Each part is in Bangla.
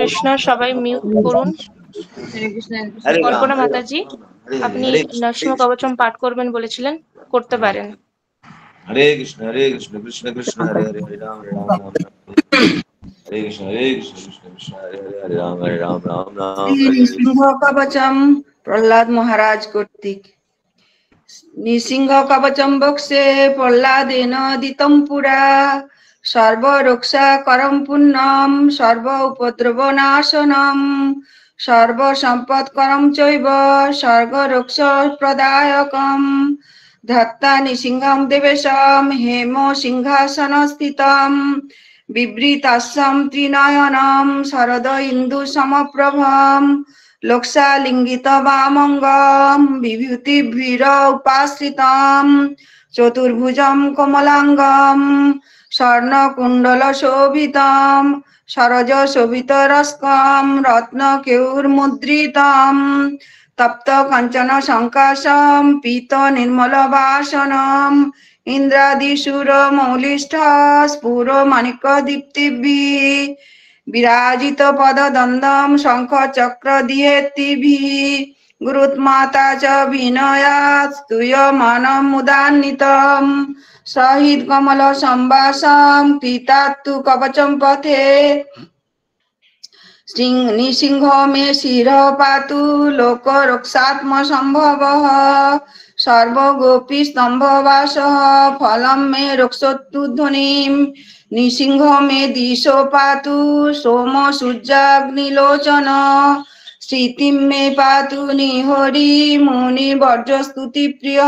কৃষ্ণ। সবাই মিউট করুন। কল্পনা মাতাজি, আপনি নরসিংহ কবচম পাঠ করবেন বলেছিলেন, করতে পারেন। হরে কৃষ্ণ কৃষ্ণ কৃষ্ণ হরে হরে, হরে রাম রাম রাম হরে কৃষ্ণ কৃষ্ণ কৃষ্ণ হরে হরে, হরে রাম রাম রাম হরে হরে। নৃসিংহ কবচম প্রহ্লাদ মহারাজ কর্তৃক। নৃসিংহ কবচম বক্সে প্রহ্লাদেন দিতম পুরা, সর্বরক্ষা করম পুণ্যম সর্ব উপদ্রব নাশনম, সর্ব সম্পদ করম চৈব স্বর্গরক্ষ প্রদায়কম। ধত্তা নৃসিংহম দেবেশম হেম সিংহাসন স্থিতম, বিবৃতাস্যম ত্রিনয়নম শরদ ইন্দু সমপ্রভম, লোকসালিঙ্গিত বামঙ্গম বিভূতি ভীর উপাশ্রিতম, চতুর্ভুজম কমলাঙ্গম স্বর্ণকুণ্ডল শোভিতম, সরজ শোভিত রস্কম রত্ন কেউর্মুদ্রিতম, তপ্ত কাঞ্চন সংকাশম পীত নির্মল বাসনম, ইন্দ্রাদিশূর মৌলিষ্ঠ স্ফুর মাণিক্য দীপ্তিভিঃ, বিরাজিত পদদন্দম শঙ্খ চক্র দিয়েতিভিঃ, গুরুত্মাতা চ বিনয়াৎ স্তূয়মানম মুদান্বিতম, সহিত কমল সম্ভাষম কৃতাত্তু কবচম পথে। নৃসিংহ মে শির পাতু লোক রক্ষাত্ম সম্ভব, সর্বগোপী স্তম্ভবাস ফলম মে রক্ষতু ধ্বনিম, নৃসিংহ মে দিশো পাতু সোম সূর্যাগ্নিলোচন, স্মৃতিম মে পাতু নিহরি মুনি বর্জ স্তুতি প্রিয়,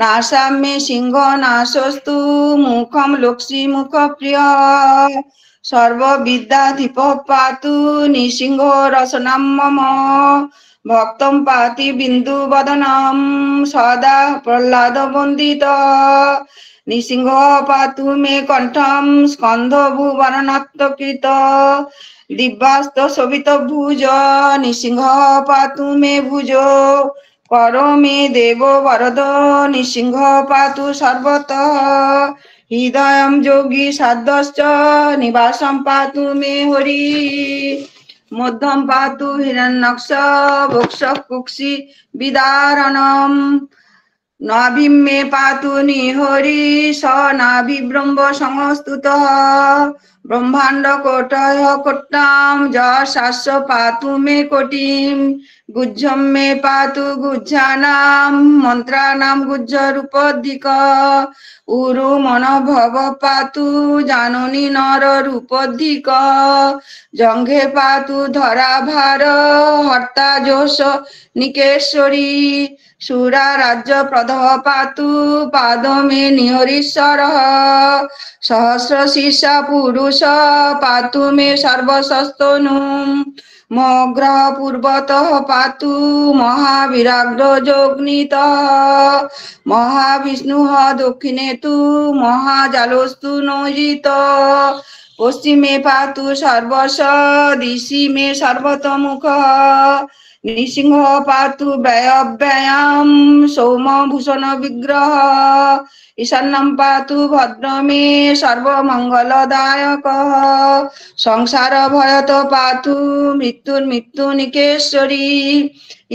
নাসাম মে সিংহ নাশস্তু মুখম লক্ষ্মী মুখ প্রিয়, সর্ববিদ্যাধিপ পাতু নৃসিংহ রসনাম মম, ভক্তম পাতি বিন্দু বদনম সদা প্রহ্লাদ বন্দিত, নৃসিংহ পাতু মে কণ্ঠম স্কন্ধ ভুবরণাত্মকৃত, দিব্যাস্ত শোভিত ভুজ নৃসিংহ পাতু মে ভুজ, কর মে দেব বরদ নৃসিংহ পাতু সর্বতঃ, হৃদয়ম যোগী সাধ্যশ্চ নিবাসম পাতু মে হরি, মধ্যম পাতু হিরণ্যক্ষ ভোক্ষ কুক্ষি বিদারণম, নাভিম মে পাতু নিহরি স নাভি ব্রহ্ম সংস্তুতঃ, ব্রহ্মাণ্ড কোটয় কোট্টাম যশাস্য পাতু মে কোটিম, গুজ্জম মে পাতু গুজ্জানাম মন্ত্রানাম গুজ্জ রূপোদ্দিক, উরু মন ভব পাতু জাননী নর রূপোদ্দিক, জঙ্ঘে পাতু ধরা ভার হর্তা যোশ নিকেশ্বরী, সুরা রাজ্য প্রদহ পাতু পাদ মে নিহরীশ্বর, সহস্র শীর্ষা পুরুষ পাতু মে সর্বশস্তনু, মগ্রহ পূর্বতঃ পাতু মহাবিরাগ্র যোগনিত, মহাবিষ্ণু দক্ষিণে তু মহাজালস্তু নোজিত, পশ্চিমে পাতু সর্বশ দিশি মে সর্বতমুখ, নৃসিংহ পাতু ব্যয়ব্যয়াম সৌমভূষণ বিগ্রহ, ঈশান্যম পাতু ভদ্র মে সর্বমঙ্গলদায়ক, সংসার ভয়ত পাতু মৃত্যু নিকেশ্বরী,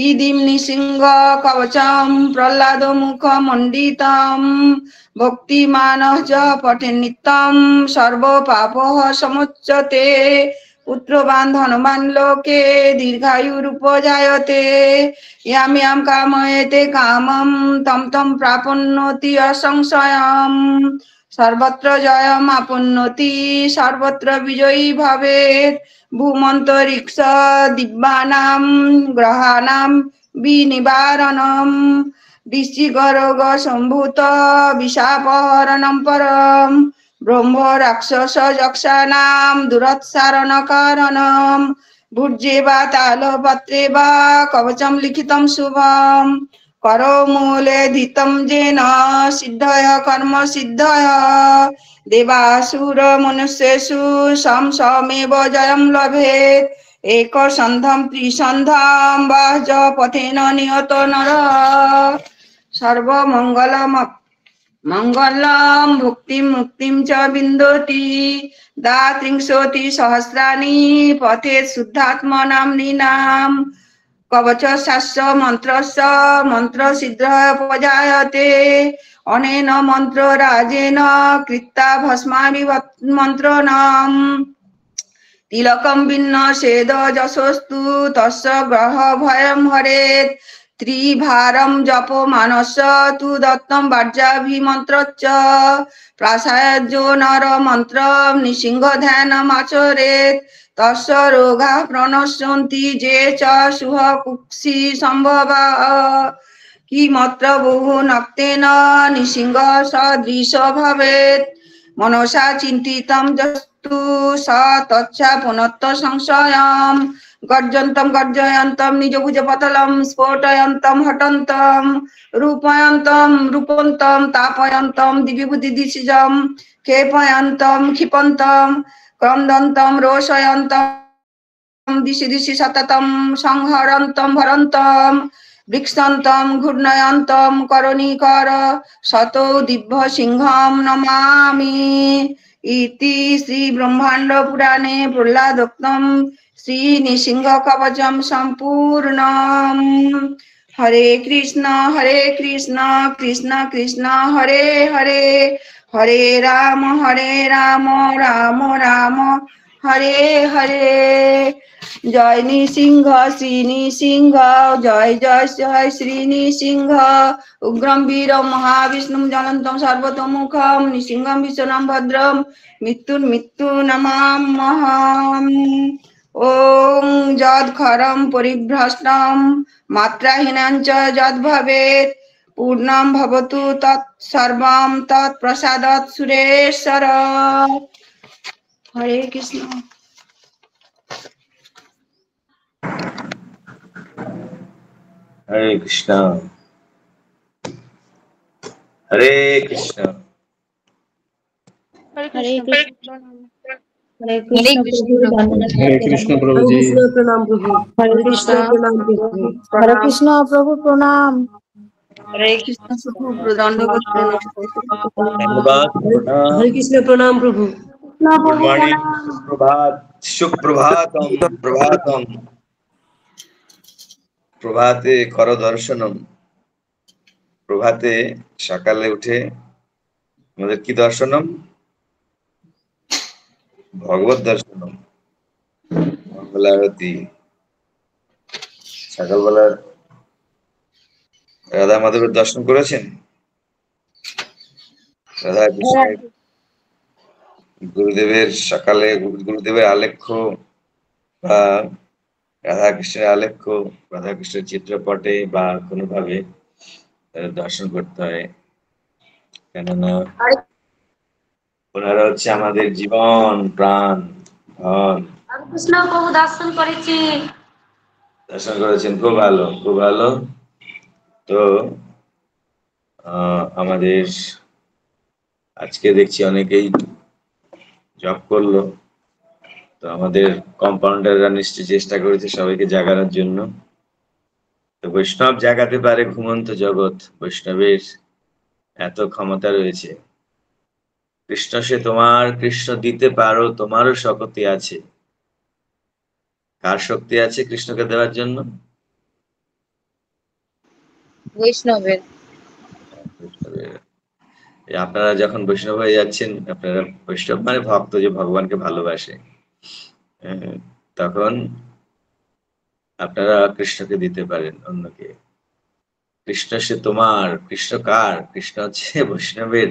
ইদিম নৃসিংহ কবচম প্রহ্লাদ মুখ মণ্ডিতম, ভক্তিমানঃ চ পঠে নিত্যম সর্ব পাপঃ সমুচ্যতে, পুত্রবান ধনবান লোকে দীর্ঘায়ুরুপজায়তে, ইয়াম ইয়াম কাময়েতে কামম তম তম প্রাপন্নতি অসংশয়ম, সর্বত্র জয়ম আপন্নতি সর্বত্র বিজয়ী ভবেৎ, ভূমন্তরিক্ষ দিব্যানাম গ্রহাণাম বিনিবারণম, বৃশ্চিকরোগ সম্ভূত বিষাপহরণম পরম, ব্রহ্ম রাক্ষস যক্ষানাম দুরৎসারণ কারণম, ভুর্জে বা তালপত্রে বা কবচম লিখিতম শুভম, করো মূলে ধিতম যেন সিদ্ধয় কর্ম সিদ্ধয়, দেবাসুর মনুষ্যেষু সম সমেব জয়ম লভেৎ, এক সন্ধম ত্রিসন্ধম বাহ্য পথেন নিহত নর, সর্বমঙ্গলম মঙ্গলম ভুক্তিম মুক্তিম চ বিন্দতি দাত্রিংশতি সহস্রাণি পথে শুদ্ধাত্মনাম নৃণাম কবচ শাস্ত্র মন্ত্রস্য মন্ত্র সিদ্ধ প্রজায়তে অনেন মন্ত্র রাজেন কৃত্তা ভস্মানি মন্ত্রণাম তিলকম বিন্নসেদ যশস্তু তস্য গ্রহ ভয়ম হরেত ত্রিভারম জপ মানস্য তু দত্তম বার্যাভিমন্ত্রচ্চ প্রাসায়্যো নর মন্ত্র নৃসিংহ ধ্যানমাচরেত তস্য রোগা প্রণশ্যন্তি যে চ শুভ কুক্ষি সম্ভবা কিমত্র বহু নক্তেন নৃসিংহ সদৃশ ভবেত মনসা চিন্তিতম যস্তু স তচ্ছা পুনত্ত সংশয়ম গর্জন্তম গর্জয়ন্তম নিজ ভুজ পতলম স্ফোটয়ন্তম হটন্তম রূপয়ন্তম রূপন্তম তাপয়ন্তম দিবিভূতি দিশিজম ক্ষেপয়ন্তম ক্ষিপন্তম ক্রন্দন্তম রোষয়ন্তম দিশি দিশি সততম সংহরন্তম ভরন্তম বৃক্ষন্তম ঘূর্ণয়ন্তম করণীকর শতো দিব্য সিংহম নমামি ইতি শ্রী ব্রহ্মাণ্ড পুরাণে প্রহ্লাদোক্তম শ্রী নৃসিংহ কবচম সম্পূর্ণম। হরে কৃষ্ণ কৃষ্ণ কৃষ্ণ হরে হরে হরে রাম রাম রাম হরে হরে। জয় নৃসিংহ শ্রী নৃসিংহ জয় জয় জয় শ্রী নৃসিংহ উগ্রম বীরম মহাবিষ্ণুম জ্বলন্তম সর্বতোমুখম নৃসিংহম ভীষণম ভদ্রম মৃত্যু নমাম্যহম। ওং যৎক্ষরম পরিভ্রষ্টম মাত্রাহীনং চ যদ্ভবেৎ পূর্ণম ভবতু তৎসর্বম তৎপ্রসাদাৎ সুরেশ্বর। হরে কৃষ্ণ। হরে কৃষ্ণ হরে কৃষ্ণ হরে কৃষ্ণ। हरे कृष्ण प्रभु जी। प्रणाम प्रभु। हरे कृष्ण प्रणाम प्रभु। हरे कृष्ण प्रभु प्रणाम। हरे कृष्ण सुप्रभु दंडवत प्रणाम। धन्यवाद हरे कृष्ण प्रणाम प्रभु। गुड मॉर्निंग सुप्रभात सुप्रभातम प्रभातम প্রভাতে কর দর্শনম। প্রভাতে সকালে উঠে আমাদের কি দর্শনম? ভগবত দর্শনম, মঙ্গল আরতি। সকালবেলার রাধা মাধবের দর্শন করেছেন? রাধা কৃষ্ণের গুরুদেবের সকালে গুরুদেবের আলেখ্য বা রাধা কৃষ্ণের আলেখ্য, রাধা কৃষ্ণের চিত্রপটে বা কোনোভাবে দর্শন করতে হয়, কেননা ওনারা হচ্ছে আমাদের জীবন প্রাণ ধন। কৃষ্ণ প্রভু দর্শন করেছি। দর্শন করেছেন, খুব ভালো খুব ভালো। তো আমাদের আজকে দেখছি অনেকেই জব করলো, তো আমাদের কম্পাউন্ডাররা নিশ্চয়ই চেষ্টা করেছে সবাইকে জাগানোর জন্য। তো বৈষ্ণব জাগাতে পারে ঘুমন্ত জগৎ, বৈষ্ণবের এত ক্ষমতা রয়েছে। কৃষ্ণ সে তোমার, কৃষ্ণ দিতে পারো, তোমারও শক্তি আছে। কার শক্তি আছে কৃষ্ণকে দেওয়ার জন্য? বৈষ্ণবের। আপনারা যখন বৈষ্ণব হয়ে যাচ্ছেন, আপনারা বৈষ্ণব মানে ভক্ত, যে ভগবানকে ভালোবাসে, তখন আপনারা কৃষ্ণকে দিতে পারেন অন্যকে। কৃষ্ণ সে তোমার, কৃষ্ণ কার? কৃষ্ণ হচ্ছে বৈষ্ণবের।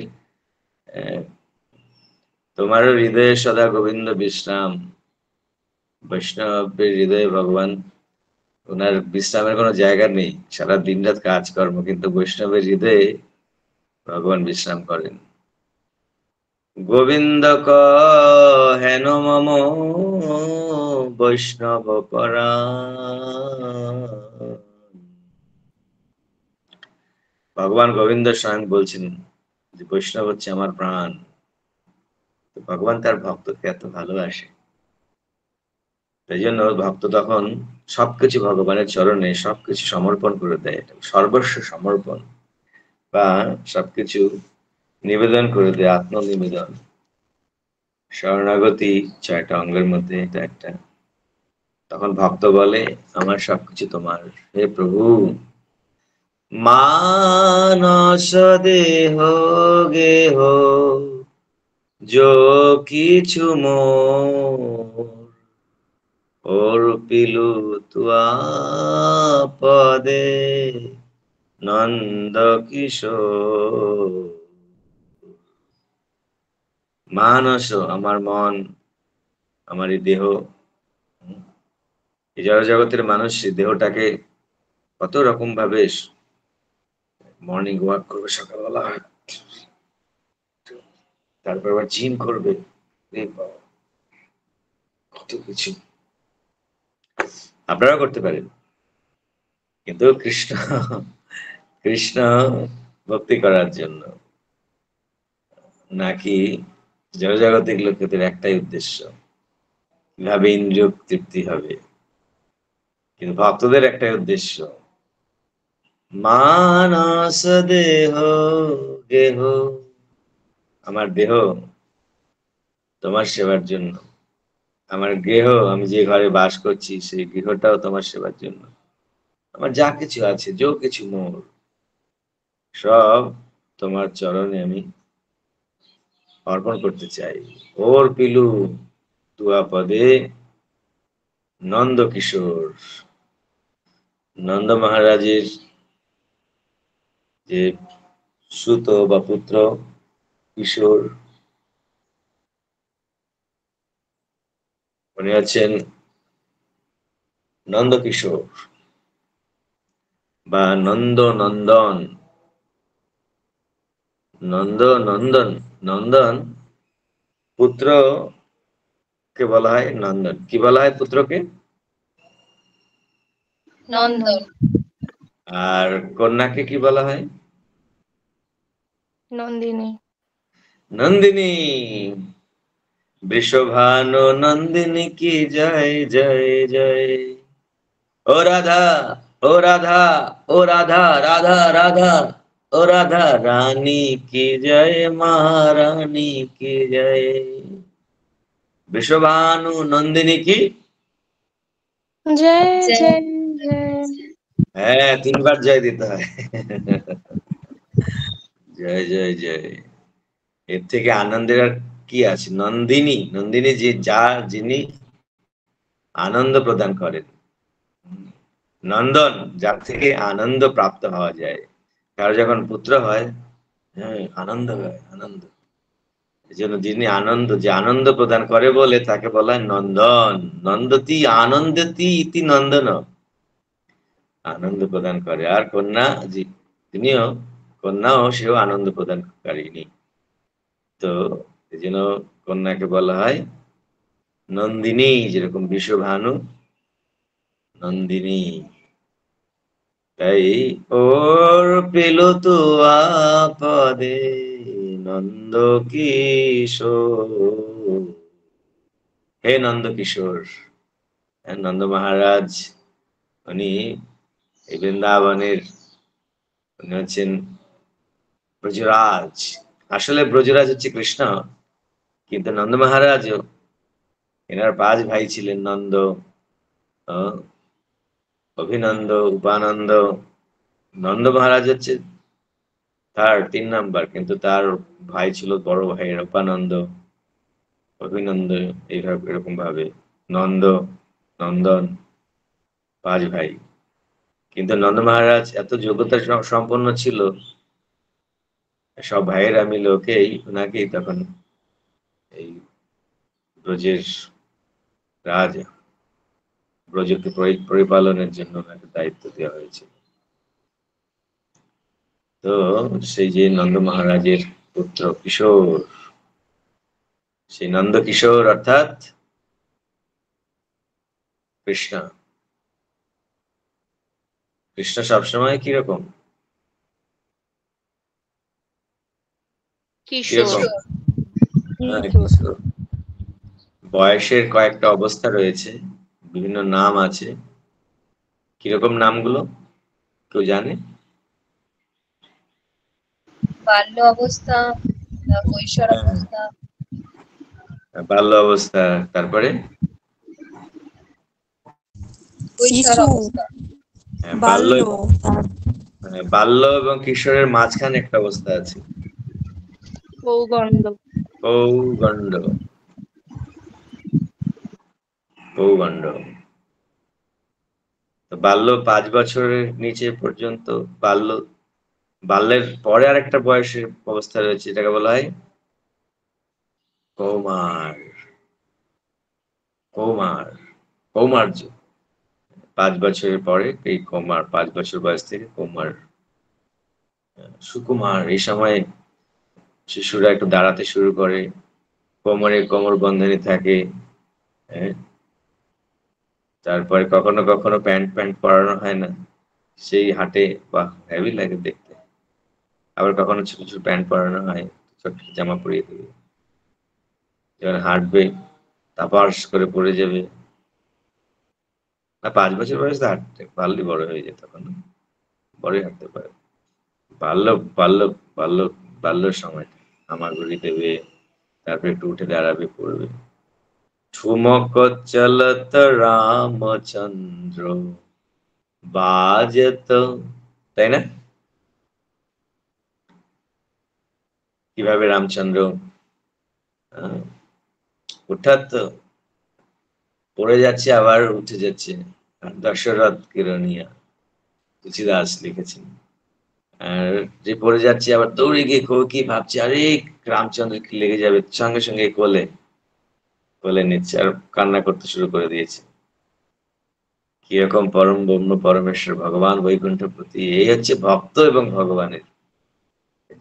তোমারও হৃদয়ে সদা গোবিন্দ বিশ্রাম। বৈষ্ণবের হৃদয়ে ভগবান, ওনার বিশ্রামের কোনো জায়গা নেই, সারা দিন রাত কাজকর্ম, কিন্তু বৈষ্ণবের হৃদয়ে ভগবান বিশ্রাম করেন। গোবিন্দ হেন মম বৈষ্ণব পরাণ। ভগবান গোবিন্দ স্বয়ং বলছেন যে বৈষ্ণব হচ্ছে আমার প্রাণ। ভগবান তার ভক্তকে এত ভালোবাসে, তাই জন্য ভক্ত তখন সবকিছু ভগবানের চরণে সবকিছু সমর্পণ করে দেয়। সর্বস্ব সমর্পণ বা সবকিছু নিবেদন করে দেয়, আত্মনিবেদন। শরণাগতি 6টা অঙ্গের মধ্যে এটা একটা। তখন ভক্ত বলে আমার সবকিছু তোমার, হে প্রভু। মানস দেহ গেহ যো কিছু মোর, অর্পিলু তুয়া পদে নন্দ কিশোর। মানস আমার মন, আমার এই দেহ, এই জগতের মানুষ দেহটাকে কত রকম ভাবে মর্নিং ওয়াক করবে সকালবেলা, তারপর আবার জিম করবে, কত কিছু আপনারাও করতে পারেন। কিন্তু কৃষ্ণ কৃষ্ণ ভক্তি করার জন্য নাকি জগজাগতিক লোকেদের একটাই উদ্দেশ্য, কিভাবে ইন্দ্রিয় তৃপ্তি হবে। কিন্তু ভক্তদের একটাই উদ্দেশ্য, মানস দেহ গেহ, আমার দেহ তোমার সেবার জন্য, আমার গৃহ, আমি যে ঘরে বাস করছি সেই গৃহটাও তোমার সেবার জন্য, আমার যা কিছু আছে, যো কিছু মোর, সব তোমার চরণে আমি অর্পণ করতে চাই। ওর পিলু তুয়া পদে নন্দ কিশোর। নন্দ মহারাজের যে সুত বা পুত্র কিশোর, উনি আছেন নন্দ কিশোর বা নন্দ নন্দন। নন্দ নন্দন, নন্দন পুত্র কে বলা হয় নন্দন। কি বলা হয় পুত্রকে? নন্দন। আর কন্যাকে কি বলা হয়? নন্দিনী। নন্দিনী। বৃষভানু নন্দিনী কি জয় জয় জয়। ও রাধা, ও রাধা, ও রাধা, রাধা রাধা, ও রাধা রানী কি জয়, মহারানী কি জয়। বৃষভানু নন্দিনী কি জয় জয় জয়। হ্যাঁ, 3বার জয় দিতে হয়। জয় জয় জয়। এর থেকে আনন্দের আর কি আছে? নন্দিনী, নন্দিনী যে যিনি আনন্দ প্রদান করেন। নন্দন যার থেকে আনন্দ প্রাপ্ত হওয়া যায়। কারো যখন পুত্র হয়, হ্যাঁ, আনন্দ হয়, আনন্দ। এই জন্য যিনি আনন্দ, যে আনন্দ প্রদান করে বলে তাকে বলা হয় নন্দন। নন্দতি আনন্দতি ইতি নন্দন, আনন্দ প্রদান করে। আর কন্যা তিনিও, কন্যাও সেও আনন্দ প্রদানকারিণী। তো এই জন্য কন্যাকে বলা হয় নন্দিনী, যেরকম বৃষভানু নন্দিনী। তাই ওর পেল তো আপদে নন্দ কিশোর। হে নন্দ কিশোর, নন্দ মহারাজ উনি এই বৃন্দাবনের, উনি হচ্ছেন ব্রজরাজ। আসলে ব্রজরাজ হচ্ছে কৃষ্ণ, কিন্তু নন্দ মহারাজও, এনার 5 ভাই ছিলেন, নন্দ, অভিনন্দ, উপানন্দ। নন্দ মহারাজ হচ্ছে তার 3 নাম্বার, কিন্তু তার ভাই ছিল বড় ভাই উপানন্দ, অভিনন্দ, এইভাবে এরকম ভাবে নন্দ, নন্দন, 5 ভাই। কিন্তু নন্দ মহারাজ এত যোগ্যতা সম্পন্ন ছিল, সব ভাইয়েরা মিলে ওনাকেই তখন এই ব্রজের রাজা, ব্রজকে পরিপালনের জন্য ওনাকে দায়িত্ব দেওয়া হয়েছিল। তো সেই যে নন্দ মহারাজের পুত্র কিশোর, সেই নন্দ কিশোর অর্থাৎ কৃষ্ণ। কৃষ্ণ সবসময় কিরকম কিশোর। হ্যাঁ, কিশোর। বয়সের কয়েকটা অবস্থা রয়েছে, বিভিন্ন নাম আছে। কিরকম নামগুলো কেউ জানে? বাল্য অবস্থা, কৈশোর অবস্থা, বাল্য অবস্থা, তারপরে কৈশোর অবস্থা, বাল্য, বাল্য এবং কিশোরের মাঝখানে একটা অবস্থা আছে, পৌগণ্ড। পৌগণ্ড। পৌগণ্ড তো বাল্য 5 বছরের নিচে পর্যন্ত, বাল্যের পরে আরেকটা বয়সের অবস্থা রয়েছে, এটাকে বলা হয় কৌমার। কৌমার, কৌমার্য। 5 বছরের পরে এই কৌমার, 5 বছর বয়স থেকে কৌমার, সুকুমার। এই সময় শিশুরা একটু দাঁড়াতে শুরু করে, কোমরে কোমর বন্ধনী থাকে, তারপরে কখনো কখনো প্যান্ট পরানো হয় না, সেই হাঁটে, বাহ হেভি লাগে দেখতে। আবার কখনো ছোট ছোট প্যান্ট পরানো হয়, ছোট জামা পরিয়ে দেবে, যখন হাঁটবে তাপাস করে পড়ে যাবে। না, 5 বছর বয়সে হাঁটতে পারলে বড় হয়ে যায়, তখন বড়ই হাঁটতে পারে। বাল্য বাল্য বাল্য বাল্যর সময় হামাগুড়ি দেবে, তারপরে একটু উঠে দাঁড়াবে, পড়বে। ঠুমক চলত রামচন্দ্র বাজত, তাই না? কিভাবে রামচন্দ্র হঠাৎ পড়ে যাচ্ছে আবার উঠে যাচ্ছে। দশরথ কিরণিয়া তুলসীদাস লিখেছেন। আর যে পড়ে যাচ্ছে আবার দৌড়ে গিয়ে কি ভাবছে, আরে রামচন্দ্র কি লেগে যাবে, সঙ্গে সঙ্গে কোলে কোলে নিচ্ছে আর কান্না করতে শুরু করে দিয়েছে। কিরকম পরম ব্রহ্ম পরমেশ্বর ভগবান বৈকুণ্ঠপতি, এই হচ্ছে ভক্ত এবং ভগবানের।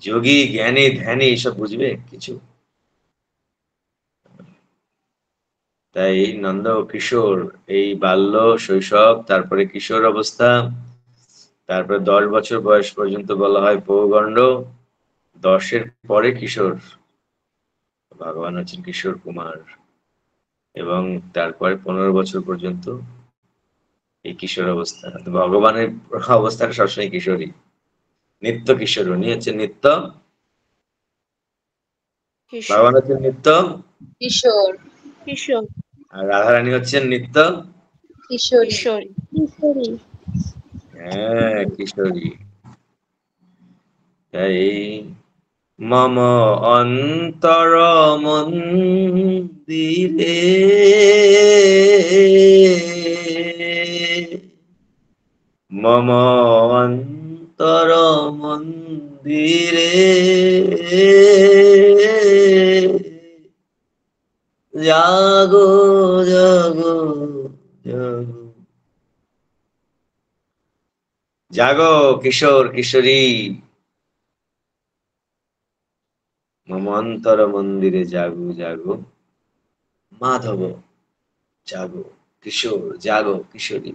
যোগী জ্ঞানী ধ্যানী এসব বুঝবে কিছু? তাই নন্দ কিশোর, এই বাল্য শৈশব, তারপরে কিশোর অবস্থা, তারপরে 10 বছর বয়স পর্যন্ত বলা হয় পৌগণ্ড, 10-এর পরে কিশোর, ভগবান হচ্ছেন কিশোর কুমার, এবং তারপরে 15 বছর পর্যন্ত এই কিশোর অবস্থা। ভগবানের অবস্থাটা সবসময় কিশোরী, নিত্য কিশোর। উনি হচ্ছে নিত্য, ভগবান হচ্ছেন নিত্য কিশোর, কিশোর, আর রাধারানী হচ্ছেন নিত্য কিশোরী। কিশোরী। হ্যাঁ, কিশোরী। তাই মম অন্তর মন্দিরে মম অন্তর মন্দিরে জাগো জাগো জাগো, জাগো কিশোর কিশোরী, মম অন্তর মন্দিরে জাগো জাগো মাধব, জাগো কিশোর, জাগো কিশোরী,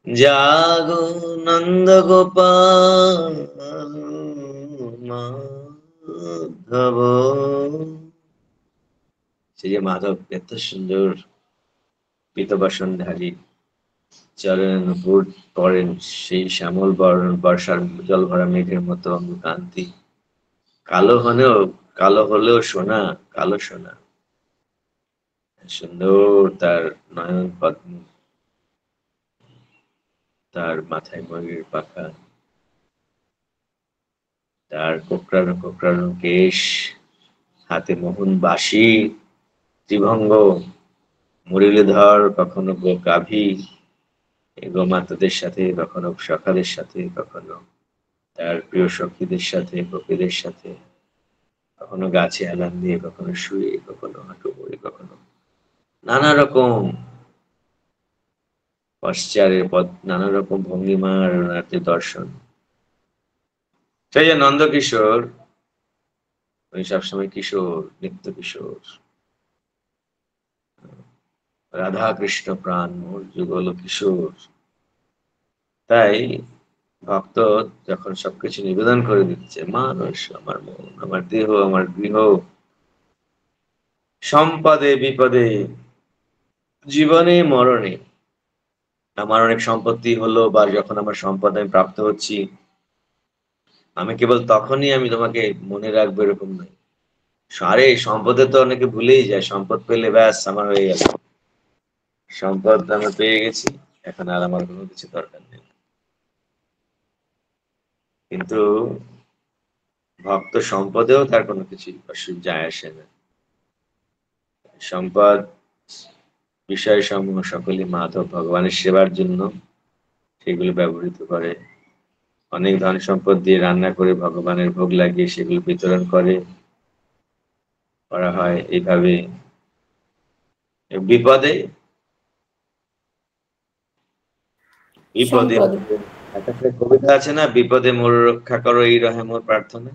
জাগো নন্দ গোপাল মাধব। সেই যে মাধব এত সুন্দর পীতবাসনধারী, চরণ নূপুর পরেন, সেই শ্যামল বর্ষার জল ভরা মেঘের মতো অঙ্গকান্তি, কালো হলেও সোনা, কালো সোনা, সুন্দর তার নয়ন পদ্ম, তার মাথায় ময়ূরের পাখা, তার কোকড়ানো কোকড়ানো কেশ, হাতে মোহন বাঁশি, ত্রিভঙ্গ, মুরলীধর, কখনো গাভী গোমাতাদের সাথে, কখনো সখাদের সাথে, কখনো তার প্রিয় সখীদের সাথে, গোপীদের সাথে, কখনো গাছে হেলান দিয়ে, কখনো শুয়ে, কখনো হাঁটু মুড়ে, কখনো নানা রকম পশ্চারের পথ, নানা রকম ভঙ্গিমার দর্শন। সেই যে নন্দ কিশোর, উনি সবসময় কিশোর, নিত্য কিশোর, রাধা কৃষ্ণ প্রাণ মোর যুগল কিশোর। তাই ভক্ত যখন সবকিছু নিবেদন করে দিচ্ছে, মানুষ, আমার মন, আমার দেহ, আমার গৃহ, সম্পদে বিপদে, জীবনে মরণে, আমার অনেক সম্পত্তি হলো বা যখন আমার সম্পদ আমি প্রাপ্ত হচ্ছি, আমি কেবল তখনই আমি তোমাকে মনে রাখবো এরকম নয়। আরে সম্পদে তো অনেকে ভুলেই যায়, সম্পদ পেলে ব্যাস আমার হয়ে গেল, সম্পদ আমি পেয়ে গেছি, এখন আর আমার কোনো কিছু দরকার নেই। কিন্তু ভক্ত সম্পদেও তার কোনো কিছু যায় আসে না। সম্পদ বিষয় সমূহ সকলই মাধব ভগবানের সেবার জন্য সেগুলো ব্যবহৃত করে। অনেক ধন সম্পদ দিয়ে রান্না করে ভগবানের ভোগ লাগিয়ে সেগুলো বিতরণ করা হয়। এইভাবে বিপদে বিপদে একটা কবিতা আছে না, বিপদে মোর রক্ষা করো এই রহে মোর প্রার্থনা।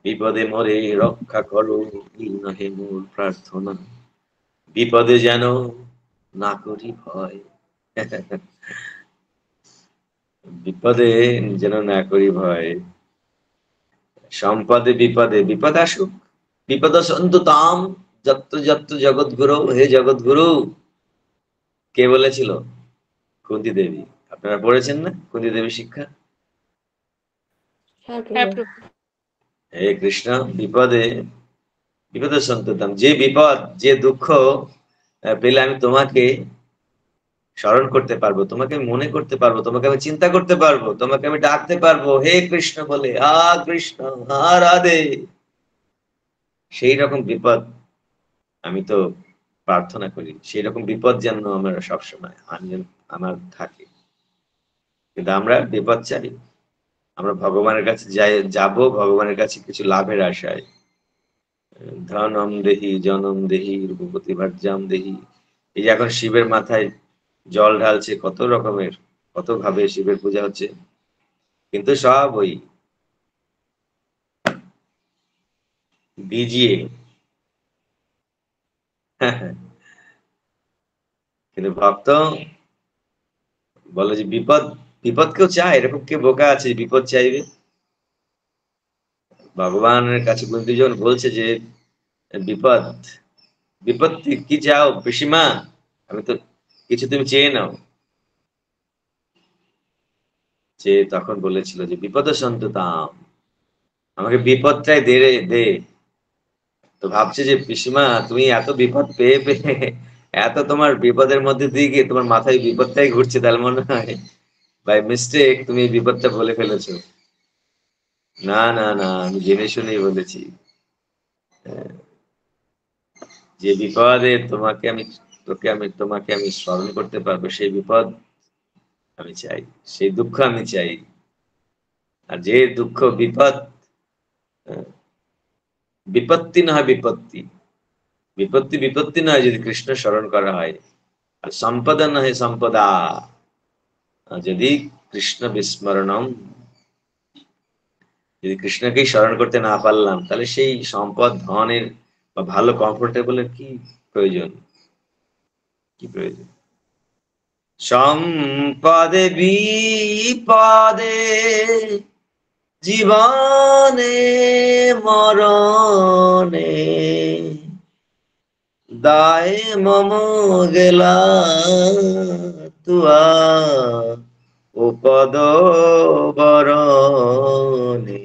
বিপদে মোরে রক্ষা করো এই নহে মোর প্রার্থনা, বিপদে যেন না করি ভয়। বিপদে যেন না করি ভয়, সম্পদে বিপদে বিপদ আসুক, বিপদ সন্তু তাম যত্র যত্র জগৎগুরু। হে জগৎগুরু কে বলেছিল? কুন্তী দেবী। আপনারা পড়েছেন না কুন্তী দেবী শিক্ষা? হ্যাঁ প্রভু। হে কৃষ্ণ, বিপদে সন্তু তাম, যে বিপদ যে দুঃখ পেলে আমি তোমাকে স্মরণ করতে পারবো, তোমাকে মনে করতে পারবো, তোমাকে আমি চিন্তা করতে পারবো, তোমাকে আমি ডাকতে পারবো হে কৃষ্ণ বলে, কৃষ্ণ রাধে। সেই রকম বিপদ আমি তো প্রার্থনা করি, সেই রকম বিপদ যেন আমার সবসময় আমার থাকে। কিন্তু আমরা বিপদ চাই, আমরা ভগবানের কাছে যাব ভগবানের কাছে কিছু লাভের আশায়। ধনম দেহি জনম দেহি রূপপতি ভার্যাম দেহি। এই যে এখন শিবের মাথায় জল ঢালছে, কত রকমের কত ভাবে শিবের পূজা হচ্ছে, কিন্তু সব ওই ভিজিয়ে। কিন্তু ভক্ত বলে যে বিপদ কেউ চায়? এরকম কে বোকা আছে বিপদ চাইবে? ভগবানের কাছে কুন্তী যখন বলছে যে বিপদ বিপত্তি কি চাও পিসিমা, আমি তো কিছু তুমি চেয়ে নাও, যে তখন বলেছিল যে বিপদ সন্ততাম, আমাকে বিপদটাই দে রে দে। তো ভাবছে যে পিসিমা তুমি এত বিপদ পেয়ে পেয়ে এত তোমার বিপদের মধ্যে দিয়ে গিয়ে তোমার মাথায় বিপদটাই ঘুরছে, তাহলে মনে হয় বাই মিস্টেক তুমি এই বিপদটা বলে ফেলেছো। না না না, আমি জেনে শুনেই বলেছি, যে বিপদে তোমাকে আমি স্মরণ করতে পারবো, সেই বিপদ আমি চাই, সেই দুঃখ আমি চাই। আর যে দুঃখ বিপত্তি না হয় বিপত্তি নয় যদি কৃষ্ণ স্মরণ করা হয়। আর সম্পদা নয় সম্পদা, যদি কৃষ্ণ বিস্মরণম, যদি কৃষ্ণকেই স্মরণ করতে না পারলাম, তাহলে সেই সম্পদ ধনের বা ভালো কমফোর্টেবলের কি প্রয়োজন? সম্পদে বিপদে জীবনে মরণে দায় মম গেলা তুয়া উপদ বরণে,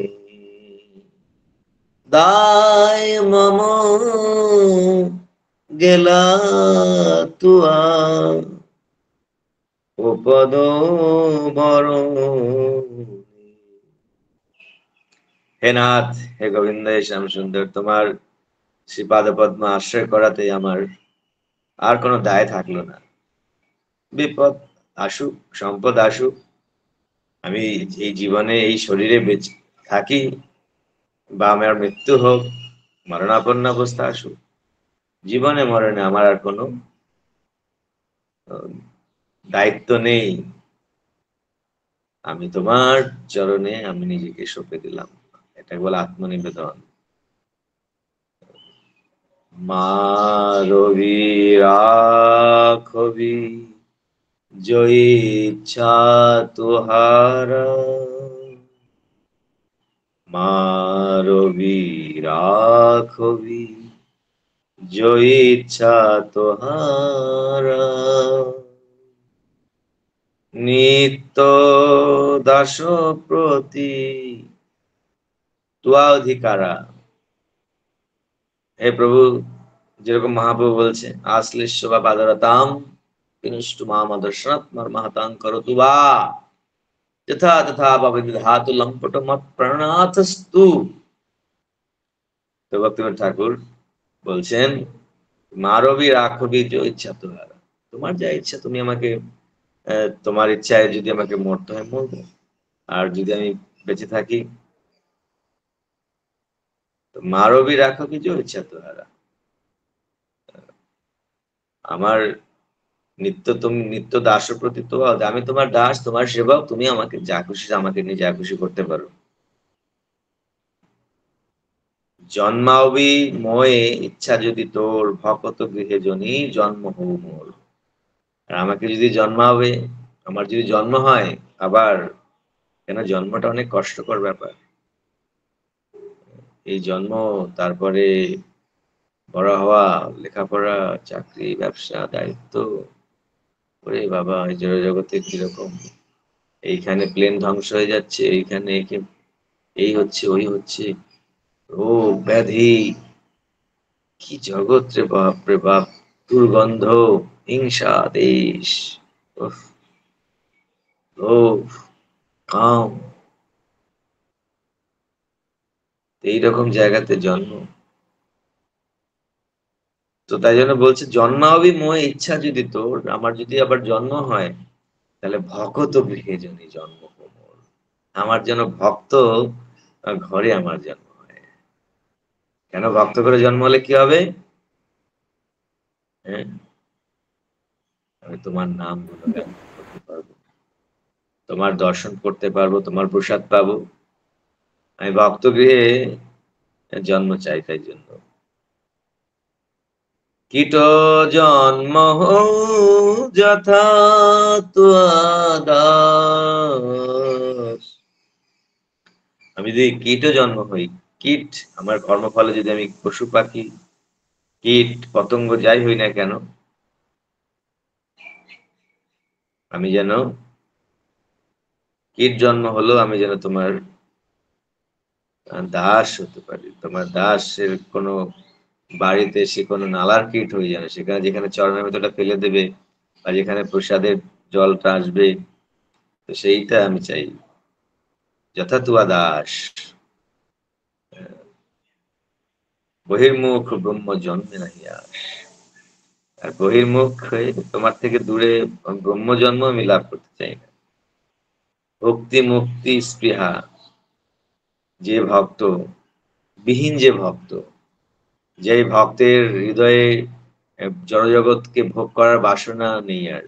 দায় মম গেলা তুয়া উপদ বরণে। হে নাথ, হে গোবিন্দ, হে শ্যাম সুন্দর, তোমার শ্রীপাদ পদ্ম আশ্রয় করাতে আমার আর কোনো দায় থাকলো না। বিপদ আসুক, সম্পদ আসুক, আমি এই জীবনে এই শরীরে বেঁচে থাকি বা আমার মৃত্যু হোক, মরণাপন্ন অবস্থা আসুক, জীবনে মরণে আমার আর কোনো দায়িত্ব নেই। আমি তোমার চরণে আমি নিজেকে সঁপে দিলাম, এটা বলে আত্মনিবেদন। মা রবি রাখবি জয়ী ইচ্ছা তুহারা, মা রবি রাখবি জয়ী ইচ্ছা তুহারা, নিত্য দাস প্রতি তুয়া অধিকারা। হে প্রভু, যেরকম মহাপ্রভু বলছে, আশ্লিষ্য বা বাদরতাম বিনষ্টু মাম দর্শনাত্মার মাহাতাং করতু বা যথা তথা বাবিধাতু লম্পট মত প্রাণাথস্তু। তো ভক্তিবিনোদ ঠাকুর বলছেন, মারবি রাখবি যে ইচ্ছা তোমার, তোমার যা ইচ্ছা তুমি আমাকে, তোমার ইচ্ছায় যদি আমাকে মরতে হয় মরবো, আর যদি আমি বেঁচে থাকি তো মারবি রাখবি যে ইচ্ছা তোহারা। আমার তুমি নিত্য দাস প্রতি তো, আমি তোমার দাস, তোমার সেবক, তুমি আমাকে যা খুশি আমাকে নিয়ে যা খুশি করতে পারো। জন্মাবি ময়ে ইচ্ছা যদি তোর, ভকত গৃহে জনি জন্ম হও মোর। আর আমাকে যদি জন্মাবে, আমার যদি জন্ম হয় আবার, কেন জন্মটা অনেক কষ্টকর ব্যাপার, এই জন্ম, তারপরে বড় হওয়া, লেখাপড়া, চাকরি, ব্যবসা, দায়িত্ব, ওরে বাবা এই জগতে কিরকম, এইখানে প্লেন ধ্বংস হয়ে যাচ্ছে, এইখানে এই হচ্ছে ওই হচ্ছে, রোগ ব্যাধি, কি জগৎ রে বাপ রে বাপ, দুর্গন্ধ, হিংসা, দেশ, উফ, লোভ, কাম, এইরকম জায়গাতে জন্ম। তো তাই জন্য বলছে, জন্মাবি মোহ ইচ্ছা যদি তোর, আমার যদি আবার জন্ম হয়, তাহলে ভকত গৃহে জনি জন্ম মোর, আমার যেন ভক্ত ঘরে আমার জন্ম হয়। কেন ভক্ত করে জন্ম হলে কি হবে? হ্যাঁ, আমি তোমার নাম গুণগান করতে পারবো, তোমার দর্শন করতে পারবো, তোমার প্রসাদ পাবো। আমি ভক্ত গৃহে জন্ম চাই, তাই জন্য কীট জন্ম যথা দাস। আমি যদি কীট জন্ম হই, কীট আমার কর্মফলে যদি আমি পশু পাখি, কীট পতঙ্গ যাই হই না কেন, আমি যেন, কীট জন্ম হলো, আমি যেন তোমার দাস হতে পারি। তোমার দাসের কোনো বাড়িতে সে কোনো নালার কীট হয়ে যাবে, সেখানে যেখানে চরণের ভেতরটা ফেলে দেবে, বা যেখানে প্রসাদের জলটা আসবে, তো সেইটা আমি চাই। যথা তুয়া দাস বহির্মুখ ব্রহ্ম জন্মে নাহি আস। আর বহির্মুখ হয়ে তোমার থেকে দূরে ব্রহ্ম জন্ম আমি লাভ করতে চাই না। ভক্তি মুক্তি স্পৃহা, যে ভক্ত, বিহীন যে ভক্ত, যে ভক্তের হৃদয়ে জড়জগৎকে ভোগ করার বাসনা নেই আর,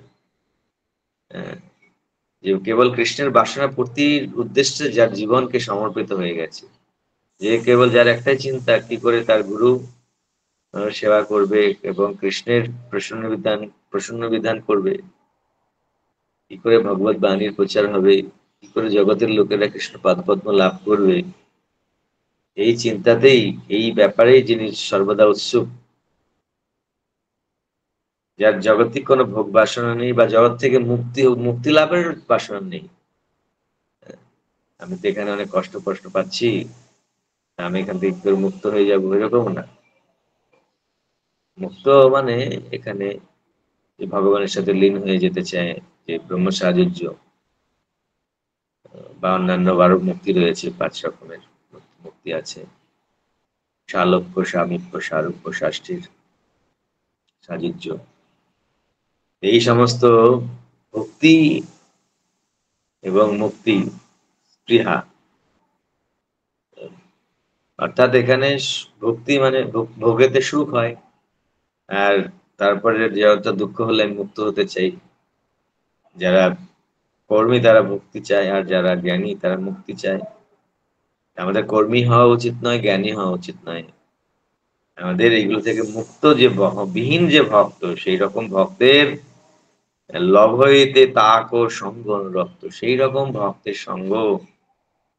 যে কেবল কৃষ্ণের বাসনা পূর্তির উদ্দেশ্যে যার জীবনকে সমর্পিত হয়ে গেছে, যে কেবল যার একটাই চিন্তা, কি করে তার গুরু সেবা করবে এবং কৃষ্ণের প্রসন্ন বিধান করবে, কি করে ভগবত বাণীর প্রচার হবে, কি করে জগতের লোকেরা কৃষ্ণ পাদপদ্ম লাভ করবে, এই চিন্তাতেই, এই ব্যাপারেই যিনি সর্বদা উৎসুক, যার জগতিক কোনো ভোগ বাসনা নেই, বা জগৎ থেকে মুক্তি লাভের বাসনা নেই। আমি তো এখানে অনেক কষ্ট পাচ্ছি, আমি এখান থেকে কি মুক্ত হয়ে যাবো, এরকম না। মুক্ত মানে এখানে যে ভগবানের সাথে লীন হয়ে যেতে চায়, যে ব্রহ্ম সাহায্য বা অন্যান্য 12 মুক্তি রয়েছে, 5 রকমের মুক্তি আছে, শালক্য, সামীপ্য, সারূপ্য, ষষ্ঠীর সাযুজ্য, এই সমস্ত ভক্তি এবং মুক্তি স্পৃহা, অর্থাৎ এখানে ভক্তি মানে ভোগেতে সুখ হয়, আর তারপরে যত দুঃখ হলে আমি মুক্ত হতে চাই। যারা কর্মী তারা মুক্তি চায়, আর যারা জ্ঞানী তারা মুক্তি চায়। আমাদের কর্মী হওয়া উচিত নয়, জ্ঞানী হওয়া উচিত নয়, আমাদের এগুলো থেকে মুক্ত যে বিহীন যে ভক্ত, সেই রকম ভক্তের লভ হইতে তাক ও সঙ্গ অনুরক্ত, সেই রকম ভক্তের সঙ্গ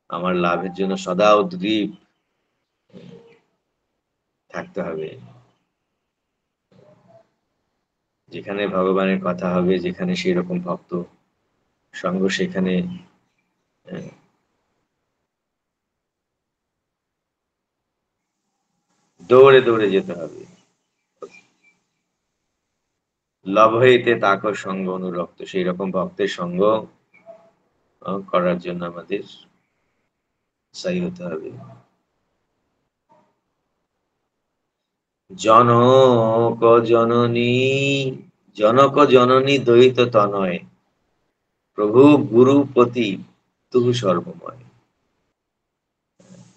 আমার লাভের জন্য সদা উদ্গ্রীব থাকতে হবে। যেখানে ভগবানের কথা হবে, যেখানে সেই রকম ভক্ত সঙ্গ, সেখানে দৌড়ে দৌড়ে যেতে হবে। লভ হইতে তাকর সঙ্গ অনুরক্ত, সেই রকম ভক্তের সঙ্গ করার জন্য আমাদের উৎসাহী হতে হবে। জনক জননী, জনক জননী দ্বৈত তনয়, প্রভু গুরুপতি তুহু সর্বময়।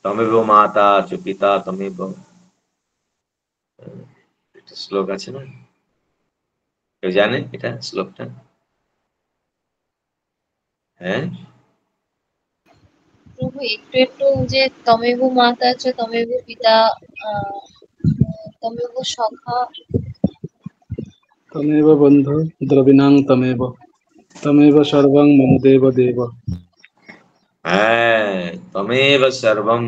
তমেব মাতা চ পিতা তমেব, একটা শ্লোক আছে না, কেউ জানে এটা শ্লোকটা? হ্যাঁ, প্রভু একটু একটু যে তমেব মাতা চ তমেব পিতা তমেব সখা, তমেব বন্ধু দ্রবিণাং তমেব, তমেব সর্বং মম দেব দেব। হ্যাঁ, তমেব সর্বম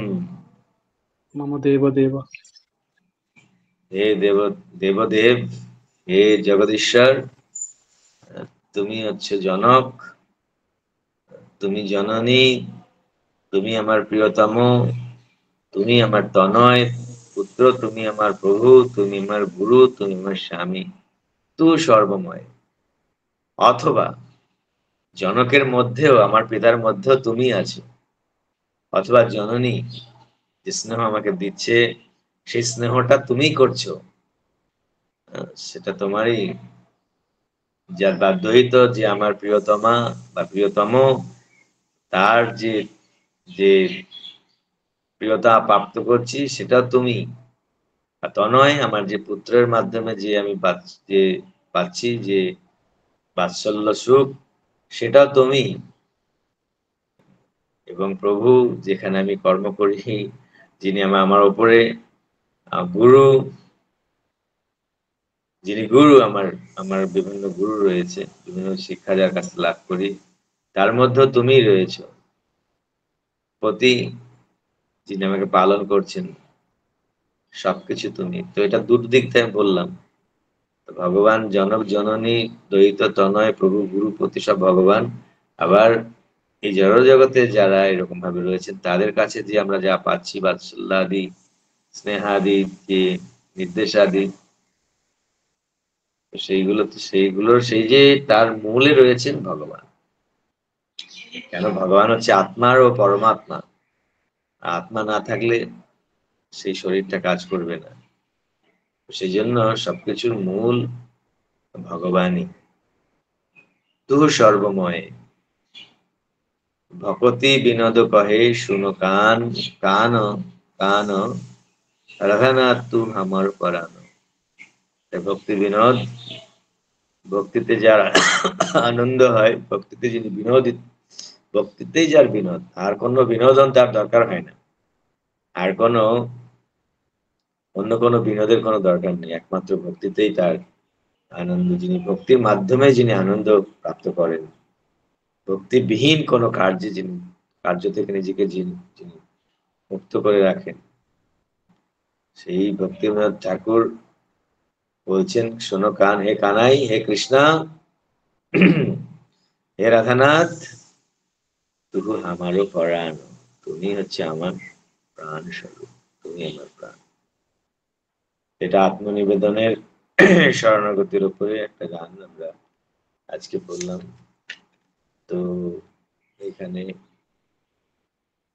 মম দেব দেব। হে দেবদেব, হে জগদীশ্বর, তুমি হচ্ছে জনক, তুমি জননী, তুমি আমার প্রিয়তম, তুমি আমার তনয় পুত্র, তুমি আমার প্রভু, তুমি আমার গুরু, তুমি আমার স্বামী, তু সর্বময়। অথবা জনকের মধ্যেও, আমার পিতার মধ্যেও তুমি আছো, অথবা জননী যে স্নেহ আমাকে দিচ্ছে সেই স্নেহটা তুমি করছো, সেটা তোমারই, যার বাধ্যহিত যে আমার প্রিয়তমা বা প্রিয়তম, তার যে যে প্রিয়তা প্রাপ্ত করছি সেটা তুমি। আর তনয় আমার যে পুত্রের মাধ্যমে যে আমি যে পাচ্ছি যে বাৎসল্য সুখ, সেটা তুমি। এবং প্রভু যেখানে আমি কর্ম করি, যিনি আমার উপরে গুরু, যিনি গুরু, আমার আমার বিভিন্ন গুরু রয়েছে, বিভিন্ন শিক্ষা যার কাছে লাভ করি, তার মধ্যে তুমি রয়েছো। প্রতি যিনি আমাকে পালন করছেন, সবকিছু তুমি। তো এটা দুদিক থেকে আমি বললাম। ভগবান জনক জননী দ্বৈত তনয় প্রভু গুরুপতি সব ভগবান। আবার এই জড় জগতে যারা এরকম ভাবে রয়েছেন তাদের কাছে যে আমরা যা পাচ্ছি বাৎসল্যাদি, স্নেহাদি, যে নির্দেশাদি, সেইগুলোর সেই যে তার মূলে রয়েছেন ভগবান। কেন ভগবান হচ্ছে আত্মার ও পরমাত্মা, আত্মা না থাকলে সেই শরীরটা কাজ করবে না। সেই জন্য সবকিছুর মূল ভগবানই। তু সর্বময় ভকতি বিনোদ কহে শুনো কান, কান কান রাধানাথ তু আমার পরাণ। ভক্তি বিনোদ, ভক্তিতে যার আনন্দ হয়, ভক্তিতে যিনি বিনোদিত, ভক্তিতেই যার বিনোদ, আর কোনো বিনোদন তার দরকার হয় না, আর কোনো অন্য কোনো বিনোদের কোনো দরকার নেই, একমাত্র ভক্তিতেই তার আনন্দ। যিনি ভক্তির মাধ্যমে যিনি আনন্দ প্রাপ্ত করেন, ভক্তিবিহীন কোনো কার্য থেকে নিজেকে যিনি মুক্ত করে রাখেন, সেই ভক্তিবিনোদ ঠাকুর বলছেন শোনো কান, হে কানাই, হে কৃষ্ণা, হে রাধানাথ, তুহু আমারও পরাণ, তুমি হচ্ছে আমার প্রাণ স্বরূপ, তুমি আমার প্রাণ। এটা আত্মনিবেদনের শরণাগতির উপরে একটা গান আমরা আজকে বললাম। তো এখানে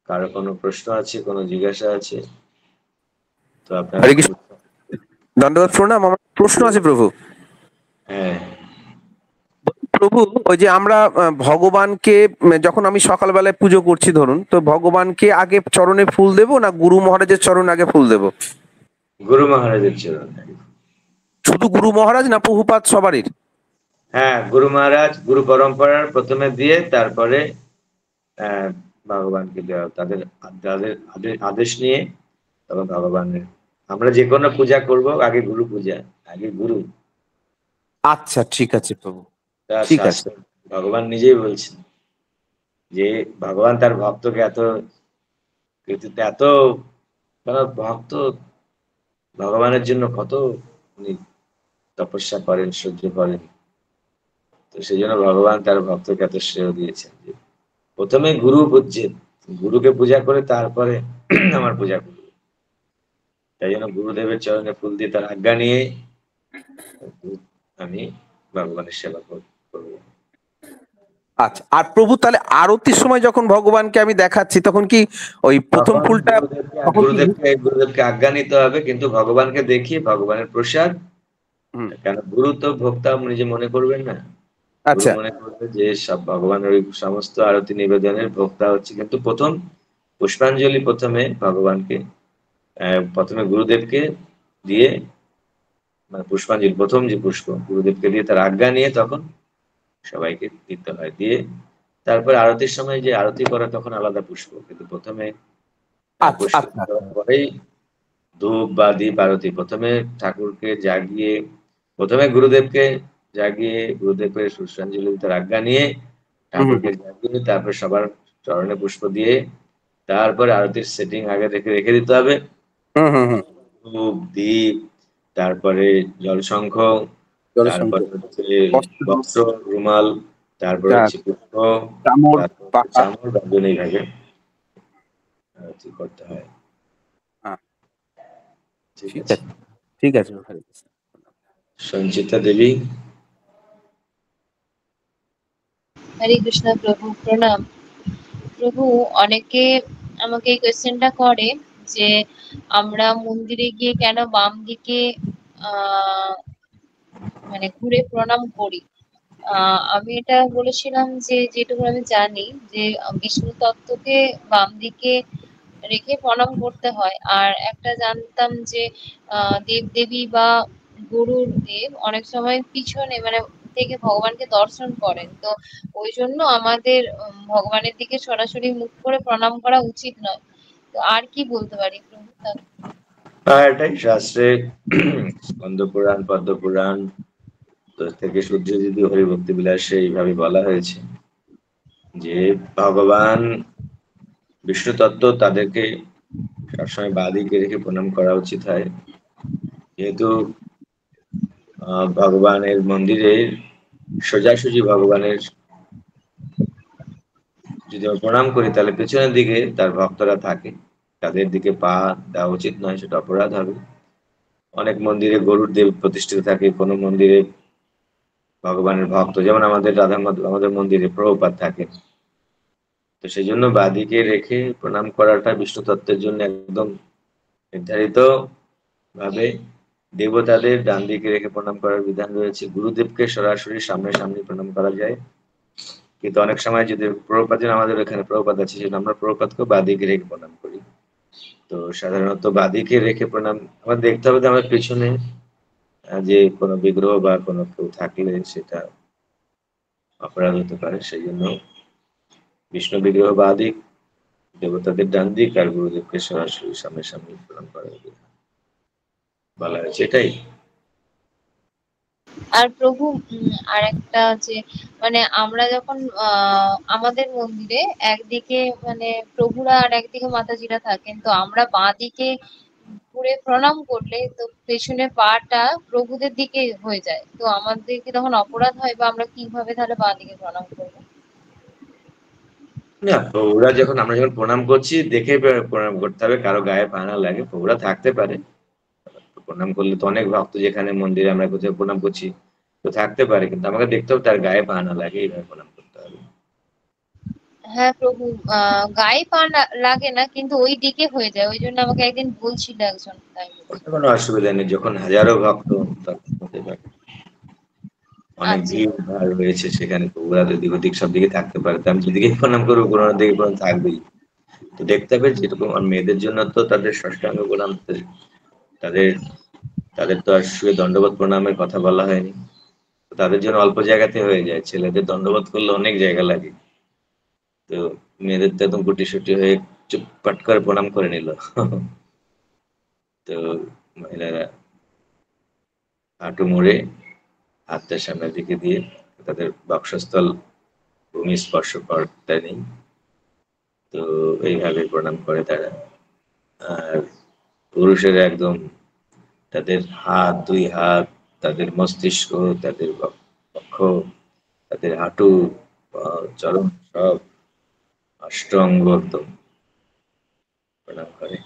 কারো কোনো প্রশ্ন আছে, কোনো জিজ্ঞাসা আছে? তো আপনারা দণ্ডবত প্রণাম। আমার প্রশ্ন আছে প্রভু। হ্যাঁ প্রভু, ওই যে আমরা ভগবানকে যখন আমি সকালবেলায় পুজো করছি ধরুন, তো ভগবানকে আগে চরণে ফুল দেব না গুরু মহারাজের চরণে আগে ফুল দেব? গুরু মহারাজের চরণ। শুধু গুরু মহারাজ না প্রভুপাদ সবারই? হ্যাঁ, গুরু মহারাজ, গুরু পরম্পরার প্রথমে দিয়ে তারপরে ভগবানকে দেওয়া, তাদের আদেশ নিয়ে তখন ভগবানের। আমরা যে কোনো পূজা করব আগে গুরু পূজা, আগে গুরু। আচ্ছা ঠিক আছে প্রভু, তার ঠিক আছে। শাস্ত্র ভগবান নিজেই বলছেন যে ভগবান তার ভক্তকে এত এত ভক্ত ভগবানের জন্য কত উনি তপস্যা করেন, সহ্য করেন। তো সেই জন্য ভগবান তার ভক্তকে এত শ্রেয় দিয়েছেন যে প্রথমে গুরু পূজ্যেন, গুরুকে পূজা করে তারপরে আমার পূজা করবে। তাই জন্য গুরুদেবের চরণে ফুল দিয়ে তার আজ্ঞা নিয়ে আমি ভগবানের সেবা করবো। আচ্ছা, আর প্রভু তাহলে আরতির সময় যখন ভগবানকে আমি দেখাচ্ছি তখন কি ওই প্রথম তখন ফুলটা গুরুদেবকে আজ্ঞা নিতে হবে, কিন্তু ভগবানকে দেখিয়ে ভগবানের প্রসাদ, কেন গুরু তো ভোক্তা নিজে মনে করবেন না, গুরু আচ্ছা মনে করবে যে সব ভগবানের ওই সমস্ত আরতি নিবেদনের ভোক্তা হচ্ছে, কিন্তু প্রথম পুষ্পাঞ্জলি প্রথমে ভগবানকে প্রথমে গুরুদেবকে দিয়ে, মানে পুষ্পাঞ্জলি প্রথম যে পুষ্প গুরুদেবকে দিয়ে তার আজ্ঞা নিয়ে তখন সবাইকে দিতে হয়, দিয়ে তারপর আরতির সময় যে আরতি করা তখন আলাদা পুষ্প, কিন্তু প্রথমে পুষ্প দেওয়ার পরেই ধূপ বা দীপ আরতি, প্রথমে ঠাকুরকে জাগিয়ে, প্রথমে গুরুদেবকে জাগিয়ে গুরুদেবের পুষ্পাঞ্জলি তার আজ্ঞা নিয়ে ঠাকুরকে জাগিয়ে তারপর সবার চরণে পুষ্প দিয়ে তারপরে আরতির সেটিং আগে থেকে রেখে দিতে হবে। ধূপ দীপ, তারপরে জলশঙ্খ, তারপরে হচ্ছে বস্ত্র রুমাল, তারপরে হচ্ছে পুষ্প, তারপরে চামড় ব্যঞ্জন, এইভাবে আরতি করতে হয়। ঠিক আছে। সঞ্চিতা দেবী। হরে কৃষ্ণ প্রভু, প্রণাম। প্রভু, অনেকে আমাকে এই কোয়েশ্চেনটা করে যে আমরা মন্দিরে গিয়ে কেন বাম দিকে মানে ঘুরে প্রণাম করি। আমি এটা বলেছিলাম যে যেটুকু আমি জানি যে বিষ্ণু তত্ত্বকে বাম দিকে রেখে প্রণাম করতে হয়, আর একটা জানতাম যে দেবদেবী বা গুরুর দেব অনেক সময় পিছনে মানে থেকে ভগবানকে দর্শন করেন, তো ওই জন্য আমাদের ভগবানের দিকে সরাসরি মুখ করে প্রণাম করা উচিত নয়। তো আর কি বলতে পারি প্রভু? এটাই শাস্ত্রে স্কন্দ পুরাণ, পদ্ম পুরাণ থেকে সূর্য যদি হরিভক্তি বিলাসে এইভাবে বলা হয়েছে যে ভগবান বিষ্ণু তত্ত্ব তাদেরকে সবসময় বাদিকে রেখে প্রণাম করা উচিত হয়, যেহেতু ভগবানের মন্দিরে সোজাসুজি ভগবানের যদি আমরা প্রণাম করি তাহলে পেছনের দিকে তার ভক্তরা থাকে, তাদের দিকে পা দেওয়া উচিত নয়, সেটা অপরাধ হবে। অনেক মন্দিরে গরুর দেব প্রতিষ্ঠিত থাকে, কোনো মন্দিরে ভগবানের ভক্ত, যেমন আমাদের আমাদের মন্দিরে প্রভুপাদ থাকে, তো সেই জন্য বাদিকে রেখে প্রণাম করাটা বিষ্ণু তত্ত্বের জন্য একদম নির্ধারিত ভাবে দেবতাদের ডান দিকে রেখে প্রণাম করার বিধান রয়েছে। গুরুদেবকে সরাসরি সামনে প্রণাম করা যায়, কিন্তু অনেক সময় যদি প্রভুপাদ, আমাদের এখানে প্রভুপাদ আছে সেজন্য আমরা প্রভুপাদকে বাদিকে রেখে প্রণাম করি। তো সাধারণত বাদিকে রেখে প্রণাম আমাদের দেখতে হবে যে আমার পেছনে যে কোনো বিগ্রহ বা কোনো কেউ থাকলে সেটা অপরাধ হতে পারে, সেই জন্য বিষ্ণু বিগ্রহ বাদিক, দেবতাদের ডান দিক, আর গুরুদেবকে সরাসরি সামনে প্রণাম করা বলা হয়েছে, এটাই। আর প্রভু আর একটা যে মানে আমরা যখন আমাদের মন্দিরে একদিকে মানে প্রভুরা আর একদিকে মাতাজিরা থাকেন, তো আমরা বাঁ দিকে ঘুরে প্রণাম করলে তো পেছনে পাটা প্রভুদের দিকে হয়ে যায়, তো আমাদের কি তখন অপরাধ হয়, বা আমরা কিভাবে তাহলে বাঁ দিকে প্রণাম করবো? না, প্রভুরা যখন আমরা যখন প্রণাম করছি দেখে প্রণাম করতে হবে, কারো গায়ে পা না লাগে। প্রভুরা থাকতে পারে, প্রণাম করলে তো অনেক ভক্ত যেখানে মন্দিরে আমরা কোথাও প্রণাম করছি তো থাকতে পারে, কিন্তু আমাকে দেখতে হবে তার গায়ে পা না লাগে, এইভাবে প্রণাম করতে হবে। হ্যাঁ প্রভু, গায়ে পা লাগে না, কিন্তু ওই দিকে হয়ে যায়, ওই জন্য আমাকে একদিন বলছিল একজন, তাই কোনো অসুবিধা নেই, যখন হাজারো ভক্ত তখন হতে পারে, অনেক ভিড় ভাড় রয়েছে সেখানে, প্রভুরা এদিক ওদিক সব দিকে থাকতে পারে, তো আমি যেদিকে প্রণাম করবো কোনো দিকে প্রণাম থাকবেই। তো দেখতে হবে যেরকম মেয়েদের জন্য তো তাদের ষষ্ঠাঙ্গ প্রণাম, তাদের তো আর শুয়ে দণ্ডবোধ প্রণামের কথা বলা হয়নি, তাদের জন্য অল্প জায়গাতে হয়ে যায়। ছেলেদের দণ্ডবোধ করলে অনেক জায়গা লাগে, তো মেয়েদের তো একদম গুটিসুটি হয়ে চুপপাট করে প্রণাম করে নিল। তো মহিলারা হাঁটু মুড়ে হাতটা সামনের দিকে দিয়ে তাদের বক্ষস্থল ভূমি স্পর্শ করতে নেই, তো এইভাবে প্রণাম করে তারা। আর পুরুষেরা একদম তাদের হাত, দুই হাত, তাদের মস্তিষ্ক, তাদের বক্ষ, তাদের হাঁটু, চরম সব অষ্টঙ্গ একদম প্রণাম করে।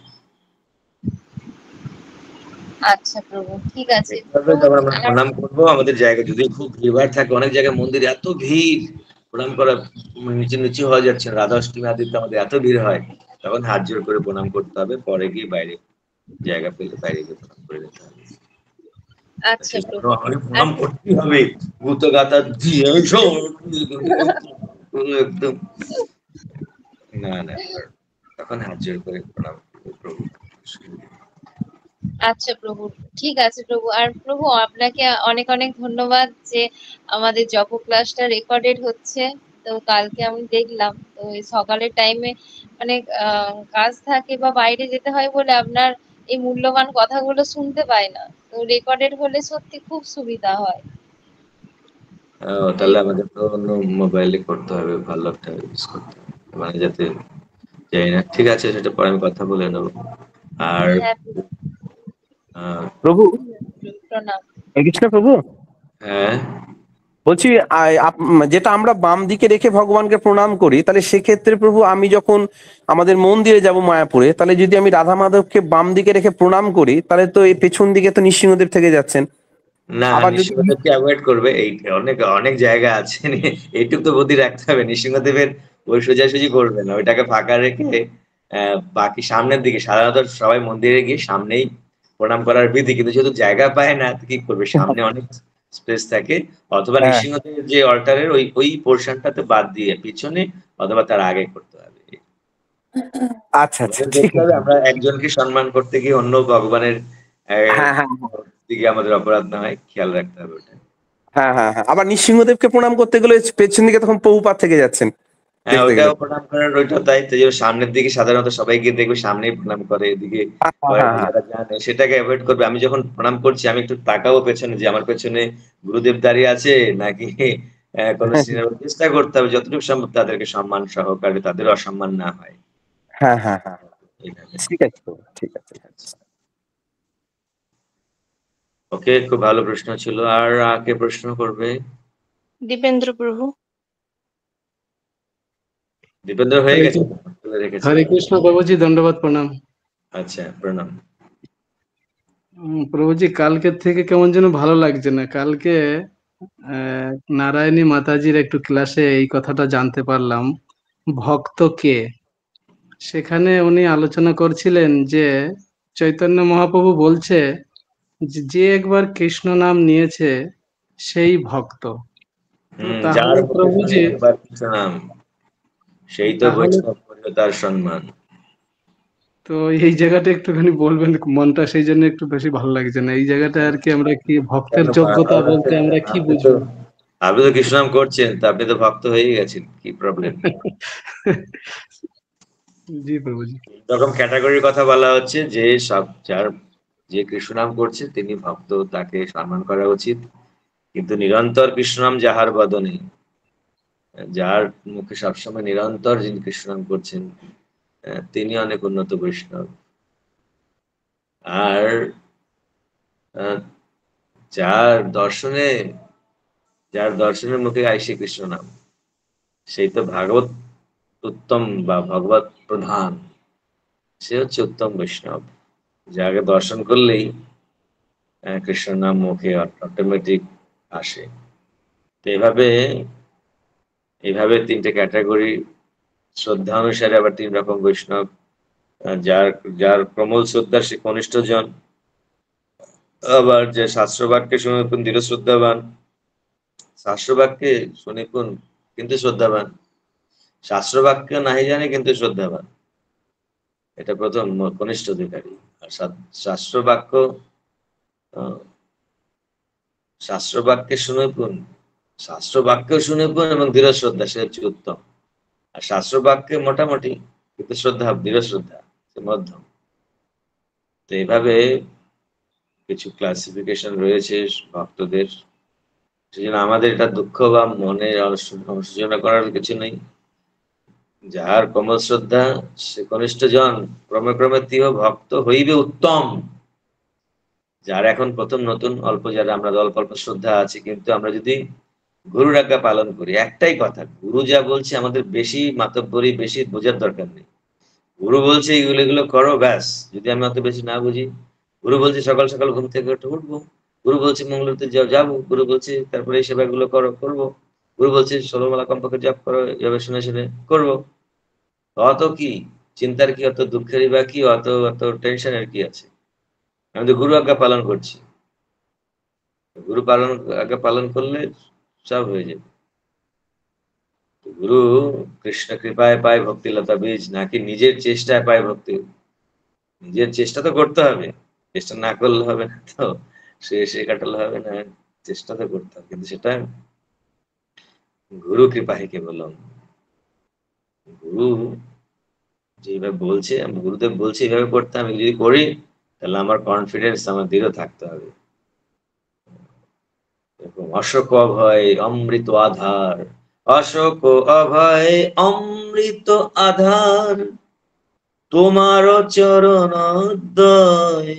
আচ্ছা প্রভু, ঠিক আছে এইভাবে প্রভু। যখন আমরা আর প্রণাম করবো, আমাদের জায়গা যদি খুব ভিড় থাকে, অনেক জায়গায় মন্দিরে এত ভিড়, প্রণাম করা নিচে নিচে হয়ে যাচ্ছে, রাধা অষ্টমী আদিতে আমাদের এত ভিড় হয়, তখন হাত জোর করে প্রণাম করতে হবে, পরে গিয়ে বাইরে জায়গা পেলে বাইরে গিয়ে প্রণাম করে যেতে হবে। আচ্ছা প্রভু। আমাদের আর প্রণাম করতেই হবে, গুতো গাতা দিয়ে একদম না না, তখন হাত জোর করে প্রণাম করবো প্রভু। আচ্ছা প্রভু, ঠিক আছে প্রভু। আর প্রভু আপনাকে অনেক অনেক ধন্যবাদ যে আমাদের জপ ক্লাসটা রেকর্ডেড হচ্ছে। তো কালকে আমি দেখলাম, তো এই সকালের টাইমে অনেক কাজ থাকে বা বাইরে যেতে হয় বলে আপনার এই মূল্যবান কথাগুলো শুনতে পাই না। তো রেকর্ডেড হলে সত্যি খুব সুবিধা হয়। তাহলে আমাদের তো অন্য মোবাইলে করতে হবে, ভালো একটা ইউজ করতে হবে, মানে যাতে যাই না। ঠিক আছে, সেটা পরে আমি কথা বলে নেবো। আর হ্যাঁ প্রভু, প্রণাম। হরে কৃষ্ণ প্রভু। হ্যাঁ, বলছি যেটা আমরা বাম দিকে রেখে ভগবানকে প্রণাম করি, তাহলে সেক্ষেত্রে প্রভু আমি যখন আমাদের মন্দিরে যাব মায়াপুরে, তাহলে যদি আমি রাধা মাধবকে বাম দিকে রেখে প্রণাম করি, তাহলে তো এই পেছন দিকে তো নৃসিংহদেব থেকে যাচ্ছেন। না, আবার যদি নৃসিংহদেবকে অ্যাভয়েড করবে, এই অনেক অনেক জায়গা আছে, এইটুকু তো বুদ্ধি রাখতে হবে। নৃসিংহদেবের ওই সোজাসুজি করবে না, ওইটাকে ফাঁকা রেখে বাকি সামনের দিকে, সাধারণত সবাই মন্দিরে গিয়ে সামনেই প্রণাম করার বিধি, কিন্তু যেহেতু জায়গা পায় না, কি করবে, সামনে অনেক স্পেস থাকে, অথবা হ্যাঁ, নৃসিংহদেবের যে অল্টারের ওই পোর্শনটাতে বাদ দিয়ে পিছনে অথবা তার আগে করতে হবে। আচ্ছা আচ্ছা, আমাদের ঠিক দেখতে হবে আছে। আমরা একজনকে সম্মান করতে গিয়ে অন্য ভগবানের হ্যাঁ হ্যাঁ দিকে আমাদের অপরাধ না হয়, খেয়াল রাখতে হবে ওটা। হ্যাঁ হ্যাঁ হ্যাঁ, আবার নৃসিংহদেবকে প্রণাম করতে গেলে পেছন দিকে তখন প্রভুপাদ থেকে যাচ্ছেন হ্যাঁ, দেখতে গেলে। ওইটাও প্রণাম করার ওইটা তাই, তো যে সামনের দিকে সাধারণত সবাই গিয়ে দেখবে সামনেই প্রণাম করে, এদিকে হ্যাঁ করে হ্যাঁ না, হ্যাঁ যারা জানে সেটাকে অ্যাভয়েড করবে। আমি যখন প্রণাম করছি, আমি একটু তাকাবো পেছনে, যে আমার পেছনে গুরুদেব দাঁড়িয়ে আছে নাকি কোনো সিনিয়র, চেষ্টা করতে হবে যতটুকু সম্ভব তাদেরকে সম্মান সহকারে, তাদের অসম্মান না হয়। হ্যাঁ হ্যাঁ হ্যাঁ, এইভাবে। ঠিক আছে প্রভু, ঠিক আছে। ওকে, খুব ভালো প্রশ্ন ছিল। আর কে প্রশ্ন করবে? দীপেন্দ্র প্রভু। দীপেন্দ্র হয়ে হরে গেছে, কৃষ্ণ, তুলে রেখেছে। হরে কৃষ্ণ প্রভুজি, দণ্ডবাদ প্রণাম। আচ্ছা, প্রণাম। প্রভুজি, কালকের থেকে কেমন যেন ভালো লাগছে না। কালকে নারায়ণী মাতাজির একটু ক্লাসে এই কথাটা জানতে পারলাম, ভক্ত কে। সেখানে উনি আলোচনা করছিলেন যে চৈতন্য মহাপ্রভু বলছে যে একবার কৃষ্ণ নাম নিয়েছে সেই ভক্ত। তো যার তাহলে মুখে শুনে প্রভুজি, একবার কিছু নাম, সেই তো তাহলে বৈষ্ণব করল তার সম্মান। তো এই জায়গাটা একটুখানি বলবেন, মনটা সেই জন্য একটু বেশি ভালো লাগছে না এই জায়গাটা আর কি। আমরা কি ভক্তের কেন যোগ্যতা বলতে আমরা কি বুঝবো? আপনি তো কৃষ্ণ নাম করছেন, তো আপনি তো ভক্ত হয়ে গেছেন, কি প্রবলেম? জি প্রভুজি। এরকম ক্যাটাগরির কথা বলা হচ্ছে যে যে কৃষ্ণ নাম করছে তিনি ভক্ত, তাকে সম্মান করা উচিত। কিন্তু নিরন্তর কৃষ্ণ নাম যাহার বদনে, যার মুখে সবসময় নিরন্তর যিনি কৃষ্ণ নাম করছেন, তিনি অনেক উন্নত বৈষ্ণব। আর যার দর্শনের মুখে আইসে কৃষ্ণ নাম, সেই তো ভাগবত উত্তম বা ভগবত প্রধান, সে হচ্ছে উত্তম বৈষ্ণব, যাকে দর্শন করলেই কৃষ্ণ নাম মুখে অটোমেটিক আসে। তো এইভাবে তিনটে ক্যাটাগরি, শ্রদ্ধা অনুসারে আবার তিন রকম বৈষ্ণব। যার যার প্রমল শ্রদ্ধা সে কনিষ্ঠ জন, আবার যে শাস্ত্রবাক্যে শুনিপুন দৃঢ় শ্রদ্ধাবান, শাস্ত্রবাক্যে শুনিপুন কিন্তু শ্রদ্ধাবান, শাস্ত্রবাক্য নাহি জানে কিন্তু শ্রদ্ধাবান, এটা প্রথম কনিষ্ঠ অধিকারী। আর শাস্ত্রবাক্য শাস্ত্রবাক্য শুনিপুন এবং দৃঢ় শ্রদ্ধা, সে হচ্ছে উত্তম। আর শাস্ত্রবাক্যে মোটামুটি কিন্তু দৃঢ় শ্রদ্ধা সে মধ্যম। তো এইভাবে কিছু ক্লাসিফিকেশন রয়েছে ভক্তদের। সেজন্য আমাদের এটা দুঃখ বা মনে অনুশোচনা করার কিছু নেই। যাহার কমল শ্রদ্ধা সে কনিষ্ঠ জন, ক্রমে ক্রমে তিহ ভক্ত হইবে উত্তম। যার এখন প্রথম নতুন অল্প, যারা আমরা অল্প অল্প শ্রদ্ধা আছে, কিন্তু আমরা যদি গুরুর আজ্ঞা পালন করি, একটাই কথা, গুরু যা বলছে আমাদের বেশি মাতব্বরি, বেশি বোঝার দরকার নেই। গুরু বলছে এগুলো করো, ব্যাস। যদি আমি অত বেশি না বুঝি, গুরু বলছে সকাল সকাল ঘুম থেকে উঠবো, গুরু বলছে মঙ্গলতে যাবো, গুরু বলছে তারপরে এই সেবাগুলো করবো, গুরু বলছে 16 মালা কমপক্ষে জপ করো, এভাবে শুনে শুনে করবো। অত কি চিন্তার, কি অত দুঃখেরই বা কি, অত অত টেনশনের কি আছে? আমি তো গুরু আজ্ঞা পালন করছি। গুরু আজ্ঞা পালন করলে সব হয়ে যাবে। গুরু কৃষ্ণ কৃপায় পায় ভক্তিলতা বীজ, নাকি নিজের চেষ্টায় পায় ভক্তি? নিজের চেষ্টা তো করতে হবে, চেষ্টা না করলে হবে না, তো সে কাটালে হবে না, চেষ্টা তো করতে হবে, কিন্তু সেটা গুরু কৃপা হে কেবলম। গুরু যেভাবে বলছে, গুরুদেব বলছে এইভাবে করতে, আমি যদি করি তাহলে আমার কনফিডেন্স, আমার দৃঢ় থাকতে হবে। অশোক অভয় অমৃত আধার, অশোক অভয় অমৃত আধার, তোমার চরণ উদয়,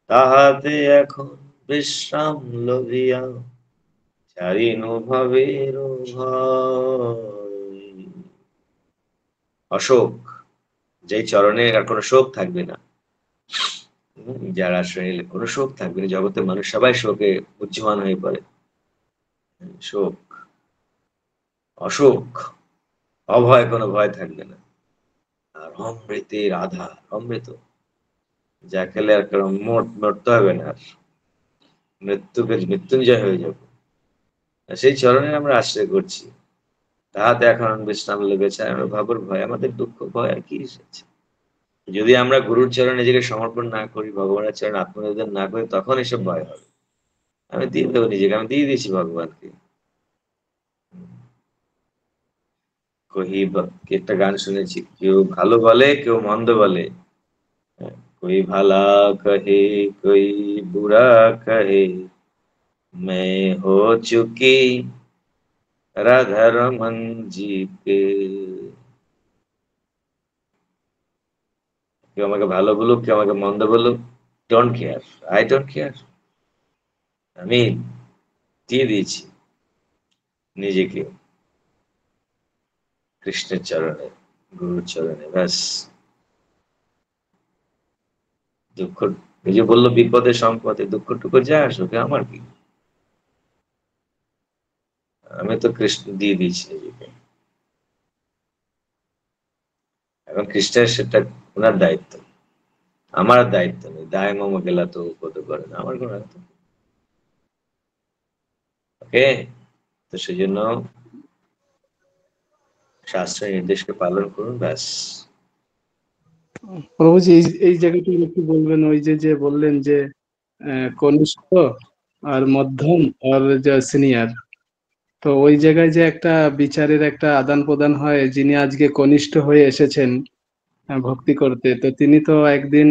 তাহাতে এখন বিশ্রাম লভিয়া, চারিনু ভবের ভয়। অশোক, যেই চরণে আর কোনো শোক থাকবে না, যার আশ্রয় নিলে কোনো শোক থাকবে না। জগতের মানুষ সবাই শোকে উজ্জীবন হয়ে পড়ে। শোক, অশোক, অভয়, কোনো ভয় থাকবে না। আর অমৃতের আধার, অমৃত যা খেলে আর কারণ মরতে হবে না, আর মৃত্যুঞ্জয় হয়ে যাবে। সেই চরণে আমরা আশ্রয় করছি, তাহাতে এখন বিশ্রাম লেগেছে। আমরা ভাবর ভয়, আমাদের দুঃখ ভয় আর কি এসেছে? যদি আমরা গুরুর চরণে নিজেকে সমর্পণ না করি, ভগবানের চরণে আত্মনিবেদন না করি, তখন এসব ভয় হবে। আমি দিয়ে দেবো নিজেকে, আমি দিয়ে দিয়েছি ভগবানকে। একটা গান শুনেছি, কেউ ভালো বলে, কেউ মন্দ বলে, कोई भला कहे कोई बुरा कहे, मैं हो चुकी राधा रमन जी के। কেউ আমাকে ভালো বলুক, কেউ আমাকে মন্দ বলুক, don't care, I don't care. আমি দিয়ে দিয়েছি নিজেকে কৃষ্ণের চরণে, গুরুর চরণে, ব্যাস। দুঃখ, এই যে বললো বিপদে সম্পদে, দুঃখটুকু যা আসুক, আমার কি? আমি তো কৃষ্ণ দিয়ে দিয়েছি নিজেকে। এখন খ্রিস্টান সেটা ওনার দায়িত্ব, আমার দায়িত্ব নেই। দায় মম গেলা তো কত করে না, আমার কোনো দায়িত্ব। ওকে, তো সেই জন্য শাস্ত্রের নির্দেশকে পালন করুন, ব্যাস। প্রভুজি এই জায়গাটা একটু বলবেন, ওই যে বললেন যে কনিষ্ঠ আর মধ্যম আর যে সিনিয়র, তো ওই জায়গায় যে একটা বিচারের একটা আদান প্রদান হয়, যিনি আজকে কনিষ্ঠ হয়ে এসেছেন ভক্তি করতে, তো তিনি তো একদিন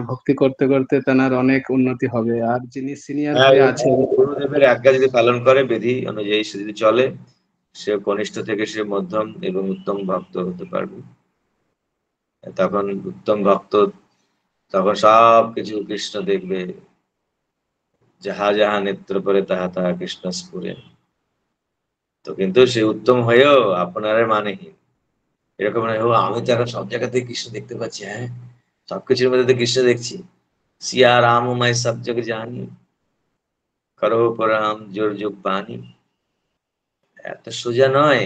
ভক্তি করতে করতে তার অনেক উন্নতি হবে, আর যিনি সিনিয়র হয়ে আছেন, গুরুদেবের আজ্ঞা যদি পালন করে, বিধি অনুযায়ী সে যদি চলে, সে কনিষ্ঠ থেকে সে মধ্যম এবং উত্তম ভক্ত হতে পারবে। তখন উত্তম ভক্ত, তখন সব কিছু কৃষ্ণ দেখবে, যাহা যাহা নেত্র পরে তাহা তাহা কৃষ্ণ স্ফুরে। তো কিন্তু সে উত্তম হয়েও আপনার মানেহীন, এরকম নয় ও আমি তো এখন সব জায়গাতে কৃষ্ণ দেখতে পাচ্ছি, হ্যাঁ সবকিছুর মধ্যে তো কৃষ্ণ দেখছি, সিয়া রাম মাই সব জগ জানি, করো পরাম জোর যোগ বাণী। এত সোজা নয়।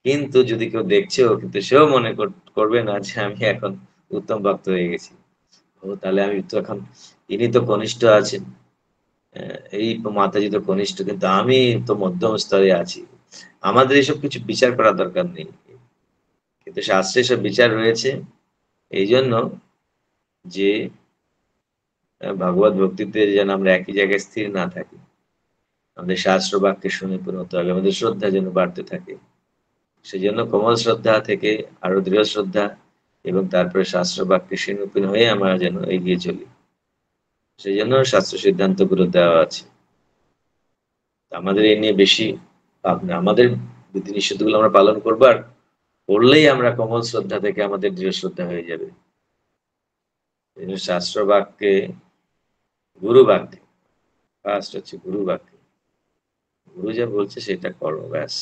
কিন্তু যদি কেউ দেখছেও, কিন্তু সেও মনে করবে না যে আমি এখন উত্তম ভক্ত হয়ে গেছি। ও তাহলে আমি তো এখন, ইনি তো কনিষ্ঠ আছেন, এই মাতাজি তো কনিষ্ঠ, কিন্তু আমি তো মধ্যম স্তরে আছি। আমাদের এসব কিছু বিচার করার দরকার নেই, কিন্তু শাস্ত্রে সব বিচার রয়েছে। এই জন্য যে ভগবত ভক্তিতে যেন আমরা একই জায়গায় স্থির না থাকি, আমাদের শাস্ত্র বাক্যে শুনে পূর্ণত হবে, আমাদের শ্রদ্ধা যেন বাড়তে থাকে। সেই জন্য কোমল শ্রদ্ধা থেকে আরো দৃঢ় শ্রদ্ধা, এবং তারপরে শাস্ত্র বাক্যে শিরোপীন হয়ে আমরা যেন এগিয়ে চলি। সেই জন্য শাস্ত্র সিদ্ধান্তগুলো দেওয়া আছে। আমাদের এই নিয়ে বেশি ভাবনা, আমাদের বিধি নিষেধগুলো আমরা পালন করবো, আর করলেই আমরা কোমল শ্রদ্ধা থেকে আমাদের দৃঢ় শ্রদ্ধা হয়ে যাবে। শাস্ত্র বাক্যে, গুরু বাক্যে, ফার্স্ট হচ্ছে গুরু বাক্যে, গুরু যা বলছে সেটা করো, ব্যাস,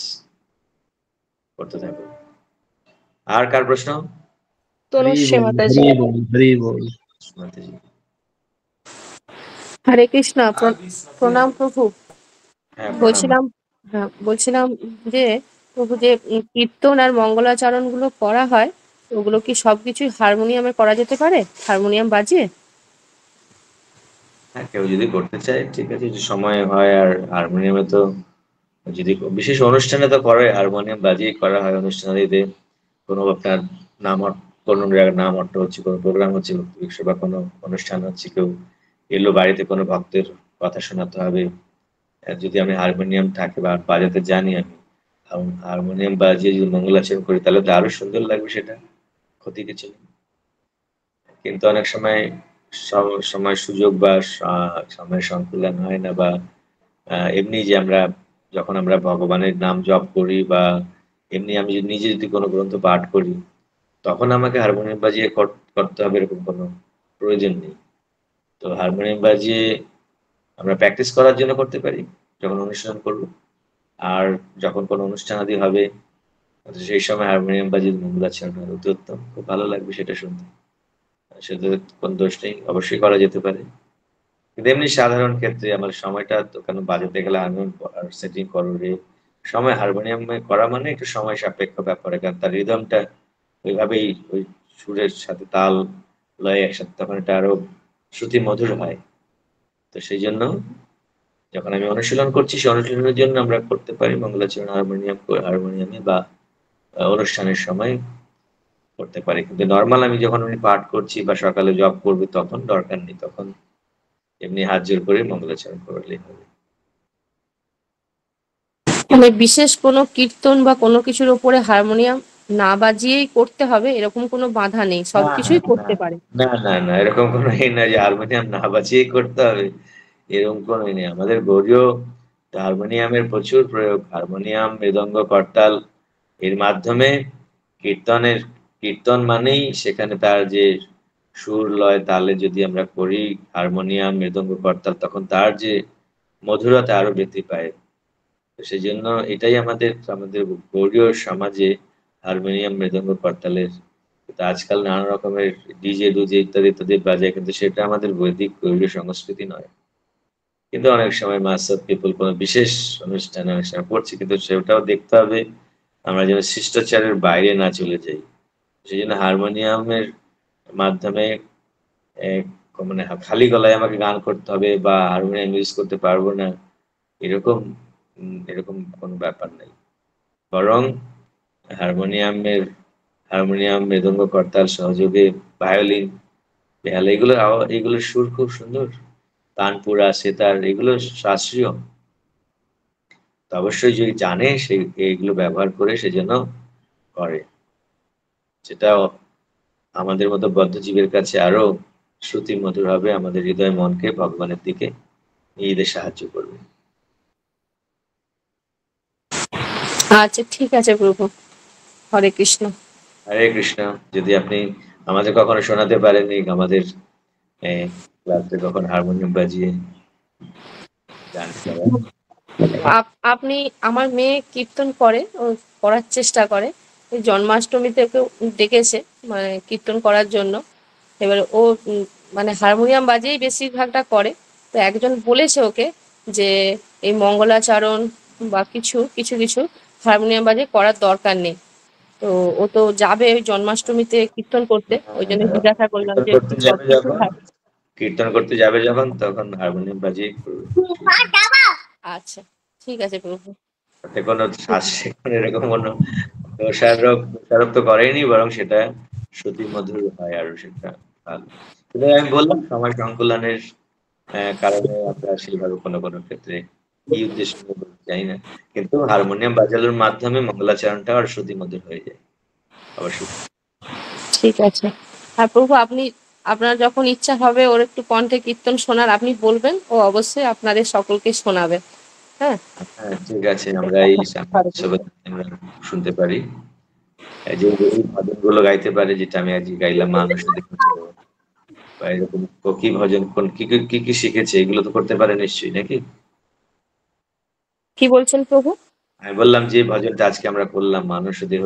করতে থাকো। আর কার প্রশ্ন? তনুশ্রী মাতাজি। হরি বল। মাতাজি। হরে কৃষ্ণ, প্রণাম প্রভু। হ্যাঁ, বলছিলাম যে প্রভু, যে কীর্তন আর মঙ্গলাচরণ গুলো করা হয়, ওগুলো কি সবকিছুই হারমোনিয়ামে করা যেতে পারে, হারমোনিয়াম বাজিয়ে? হ্যাঁ, কেউ যদি করতে চায় ঠিক আছে, যদি সময় হয়। আর হারমোনিয়ামে তো যদি বিশেষ অনুষ্ঠানে তো করে, হারমোনিয়াম বাজিয়ে করা হয়। অনুষ্ঠানাদিতে কোনো আপনার কোনো জায়গায় নাম অট্ট হচ্ছে, কোনো প্রোগ্রাম হচ্ছে, ভক্তি বা কোনো অনুষ্ঠান হচ্ছে, কেউ এলো বাড়িতে, কোনো ভক্তের কথা শোনাতে হবে, যদি আমি হারমোনিয়াম থাকে বা বাজাতে জানি, আমি হারমোনিয়াম বাজিয়ে যদি মঙ্গলাচরণ করি, তাহলে তো আরো সুন্দর লাগবে, সেটা ক্ষতি কিছু নেই। কিন্তু অনেক সময় সময় সুযোগ বা সময়ের সংকুলন হয় না, বা এমনি যে আমরা যখন আমরা ভগবানের নাম জপ করি, বা এমনি আমি নিজে যদি কোনো গ্রন্থ পাঠ করি, তখন আমাকে হারমোনিয়াম বাজিয়ে করতে হবে এরকম কোনো প্রয়োজন নেই। তো হারমোনিয়াম বাজিয়ে আমরা প্র্যাকটিস করার জন্য করতে পারি যখন অনুষ্ঠান করব। আর যখন কোনো অনুষ্ঠান আদি হবে, সেই সময় হারমোনিয়াম বাজিয়ে মঙ্গলাচরণ হয়, অতি উত্তম, খুব ভালো লাগবে সেটা শুনতে। সেটা কোনো দোষ নেই, অবশ্যই করা যেতে পারে। কিন্তু এমনি সাধারণ ক্ষেত্রে আমার সময়টা তো, কেন বাজাতে গেলে হারমোনিয়াম সেটিং করো রে, সময় হারমোনিয়ামে করা মানে একটু সময় সাপেক্ষ ব্যাপারে, কারণ তার রিদমটা ওইভাবেই ওই সুরের সাথে তাল লয় একসাথে, তখন এটা আরো শ্রুতি মধুর হয়। তো সেই জন্য যখন আমি অনুশীলন করছি, সেই অনুশীলনের জন্য আমরা করতে পারি মঙ্গলাচরণ হারমোনিয়ামে বা অনুষ্ঠানের সময় করতে পারি। কিন্তু নর্মাল আমি যখন উনি পাঠ করছি বা সকালে জব করবো, তখন দরকার নেই, তখন এমনি হাত জোর করে মঙ্গলাচরণ করলেই হবে। মানে বিশেষ কোনো কীর্তন বা কোনো কিছুর উপরে হারমোনিয়াম না বাজিয়েই করতে হবে এরকম কোনো বাধা নেই, সবকিছুই করতে পারে? না না না, এরকম কোনো না যে হারমোনিয়াম না বাজিয়েই করতে হবে, এরকম কোনো নেই। আমাদের গৌড়ীয় হারমোনিয়ামের প্রচুর প্রয়োগ, হারমোনিয়াম, মৃদঙ্গ, করতাল, এর মাধ্যমে কীর্তন মানেই সেখানে তার যে সুর লয় তালে যদি আমরা করি হারমোনিয়াম, মৃদঙ্গ, করতাল, তখন তার যে মধুরতা আরো বৃদ্ধি পায়। সেই জন্য এটাই আমাদের গৌড়ীয় সমাজে হারমোনিয়াম, মৃদঙ্গ, করতালের। আজকাল নানা রকমের ডিজে ডুজে ইত্যাদি ইত্যাদি বাজায়, কিন্তু সেটা আমাদের বৈদিক গৌড়ীয় সংস্কৃতি নয়। কিন্তু অনেক সময় মাস অফ পিপল কোনো বিশেষ অনুষ্ঠানে অনেক সময় করছে, কিন্তু সেটাও দেখতে হবে আমরা যেন শিষ্টাচারের বাইরে না চলে যাই। সেই জন্য হারমোনিয়ামের মাধ্যমে মানে খালি গলায় আমাকে গান করতে হবে বা হারমোনিয়াম ইউজ করতে পারবো না, এরকম কোনো ব্যাপার নেই। বরং হারমোনিয়াম, মৃদঙ্গ, করতাল সহযোগে ভায়োলিন, বেহালা, এগুলোর সুর খুব সুন্দর, তানপুরা, সেতার, এগুলো শাস্ত্রীয়। তো অবশ্যই যদি জানে সেই এইগুলো ব্যবহার করে সেজন্য করে, সেটা আমাদের মতো বদ্ধজীবের কাছে আরো শ্রুতি মধুর হবে, আমাদের হৃদয় মনকে ভগবানের দিকে নিয়ে যেতে সাহায্য করবে। আচ্ছা, ঠিক আছে প্রভু। হরে কৃষ্ণ। হরে কৃষ্ণ। যদি আপনি আমাদের কখনো শোনাতে পারেননি, আমাদের ক্লাসে কখন হারমোনিয়াম বাজিয়ে গান করেন। আপনি, আমার মেয়ে কীর্তন করে, ও করার চেষ্টা করে, এই জন্মাষ্টমীতে ওকে ডেকেছে মানে কীর্তন করার জন্য। এবার ও মানে হারমোনিয়াম বাজিয়েই বেশিরভাগটা করে। তো একজন বলেছে ওকে যে এই মঙ্গলাচরণ বা কিছু কিছু কিছু হারমোনিয়াম বাজিয়ে করার দরকার নেই। তো ও তো যাবে ওই জন্মাষ্টমীতে কীর্তন করতে, ওই জন্য জিজ্ঞাসা করলাম যে কীর্তন করতে যাবে যখন, তখন হারমোনিয়াম বাজিয়ে করবে। আচ্ছা, ঠিক আছে প্রভু। তাতে কোনো এরকম কোনো দোষারোপ তো করেনি, বরং সেটা শ্রুতি মধুর হয়, আরো সেটা ভালো। কিন্তু আমি বললাম সময় সংকুলনের কারণে আমরা সেইভাবে কোনো কোনো ক্ষেত্রে এই উদ্দেশ্য চাই না, কিন্তু হারমোনিয়াম বাজানোর মাধ্যমে মঙ্গলাচরণটা আর শ্রুতি মধুর হয়ে যায় অবশ্যই। ঠিক আছে। আর প্রভু, আপনার যখন ইচ্ছা হবে ওর একটু কণ্ঠে কীর্তন শোনার, আপনি বলবেন, ও অবশ্যই আপনাদের সকলকে শোনাবে। হ্যাঁ, ঠিক আছে, আমরা এই আমরা শুনতে পারি যে ভজনগুলো গাইতে পারে, যেটা আমি আজকে গাইলাম মানুষ বা এরকম কি ভজন কি কি শিখেছে, এগুলো তো করতে পারে নিশ্চয়ই, নাকি? কি বলছেন প্রভু? আমি বললাম যে ভজনটা আজকে আমরা করলাম মানুষ দেহ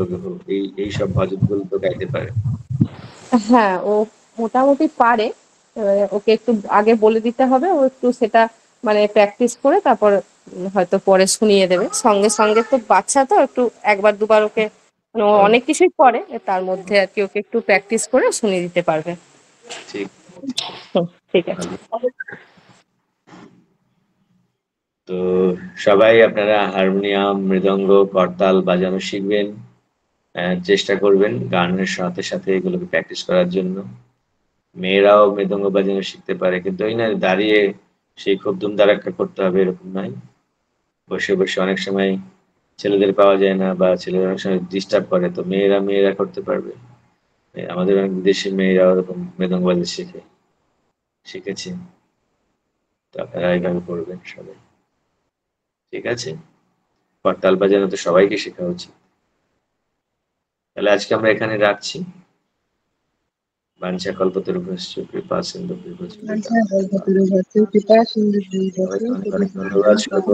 এই সব ভজনগুলো তো গাইতে পারে। হ্যাঁ, ও মোটামুটি পারে, ওকে একটু আগে বলে দিতে হবে, ও একটু সেটা মানে প্র্যাকটিস করে তারপর হয়তো পরে শুনিয়ে দেবে। সঙ্গে সঙ্গে তো বাচ্চা তো একটু একবার দুবার ওকে মানে ও অনেক কিছুই করে, তার মধ্যে আর কি ওকে একটু প্র্যাকটিস করে শুনিয়ে দিতে পারবে। ঠিক ঠিক আছে। ভালো। তো সবাই আপনারা হারমোনিয়াম, মৃদঙ্গ, করতাল বাজানো শিখবেন, চেষ্টা করবেন গানের সাথে সাথে এগুলোকে প্র্যাকটিস করার জন্য। মেয়েরাও মৃদঙ্গ বাজানো শিখতে পারে, কিন্তু ওই না দাঁড়িয়ে সেই খুব ধুমধারাক্কা করতে হবে এরকম নয়। বসে বসে অনেক সময় ছেলেদের পাওয়া যায় না, বা ছেলেরা অনেক সময় ডিস্টার্ব করে, তো মেয়েরা করতে পারবে। আমাদের অনেক বিদেশি মেয়েরা ওরকম মৃদঙ্গ বাজাতে শিখেছে। তো আপনারা এইভাবে করবেন সবাই, ঠিক আছে? করতাল বাজানো তো সবাইকে শেখা উচিত। তাহলে আজকে আমরা এখানে রাখছি। বাঞ্ছা কল্পতরুভ্যশ্চ কৃপা সিন্ধু কৃপা সিন্ধু সবাইকে অনেক অনেক ধন্যবাদ। শুভ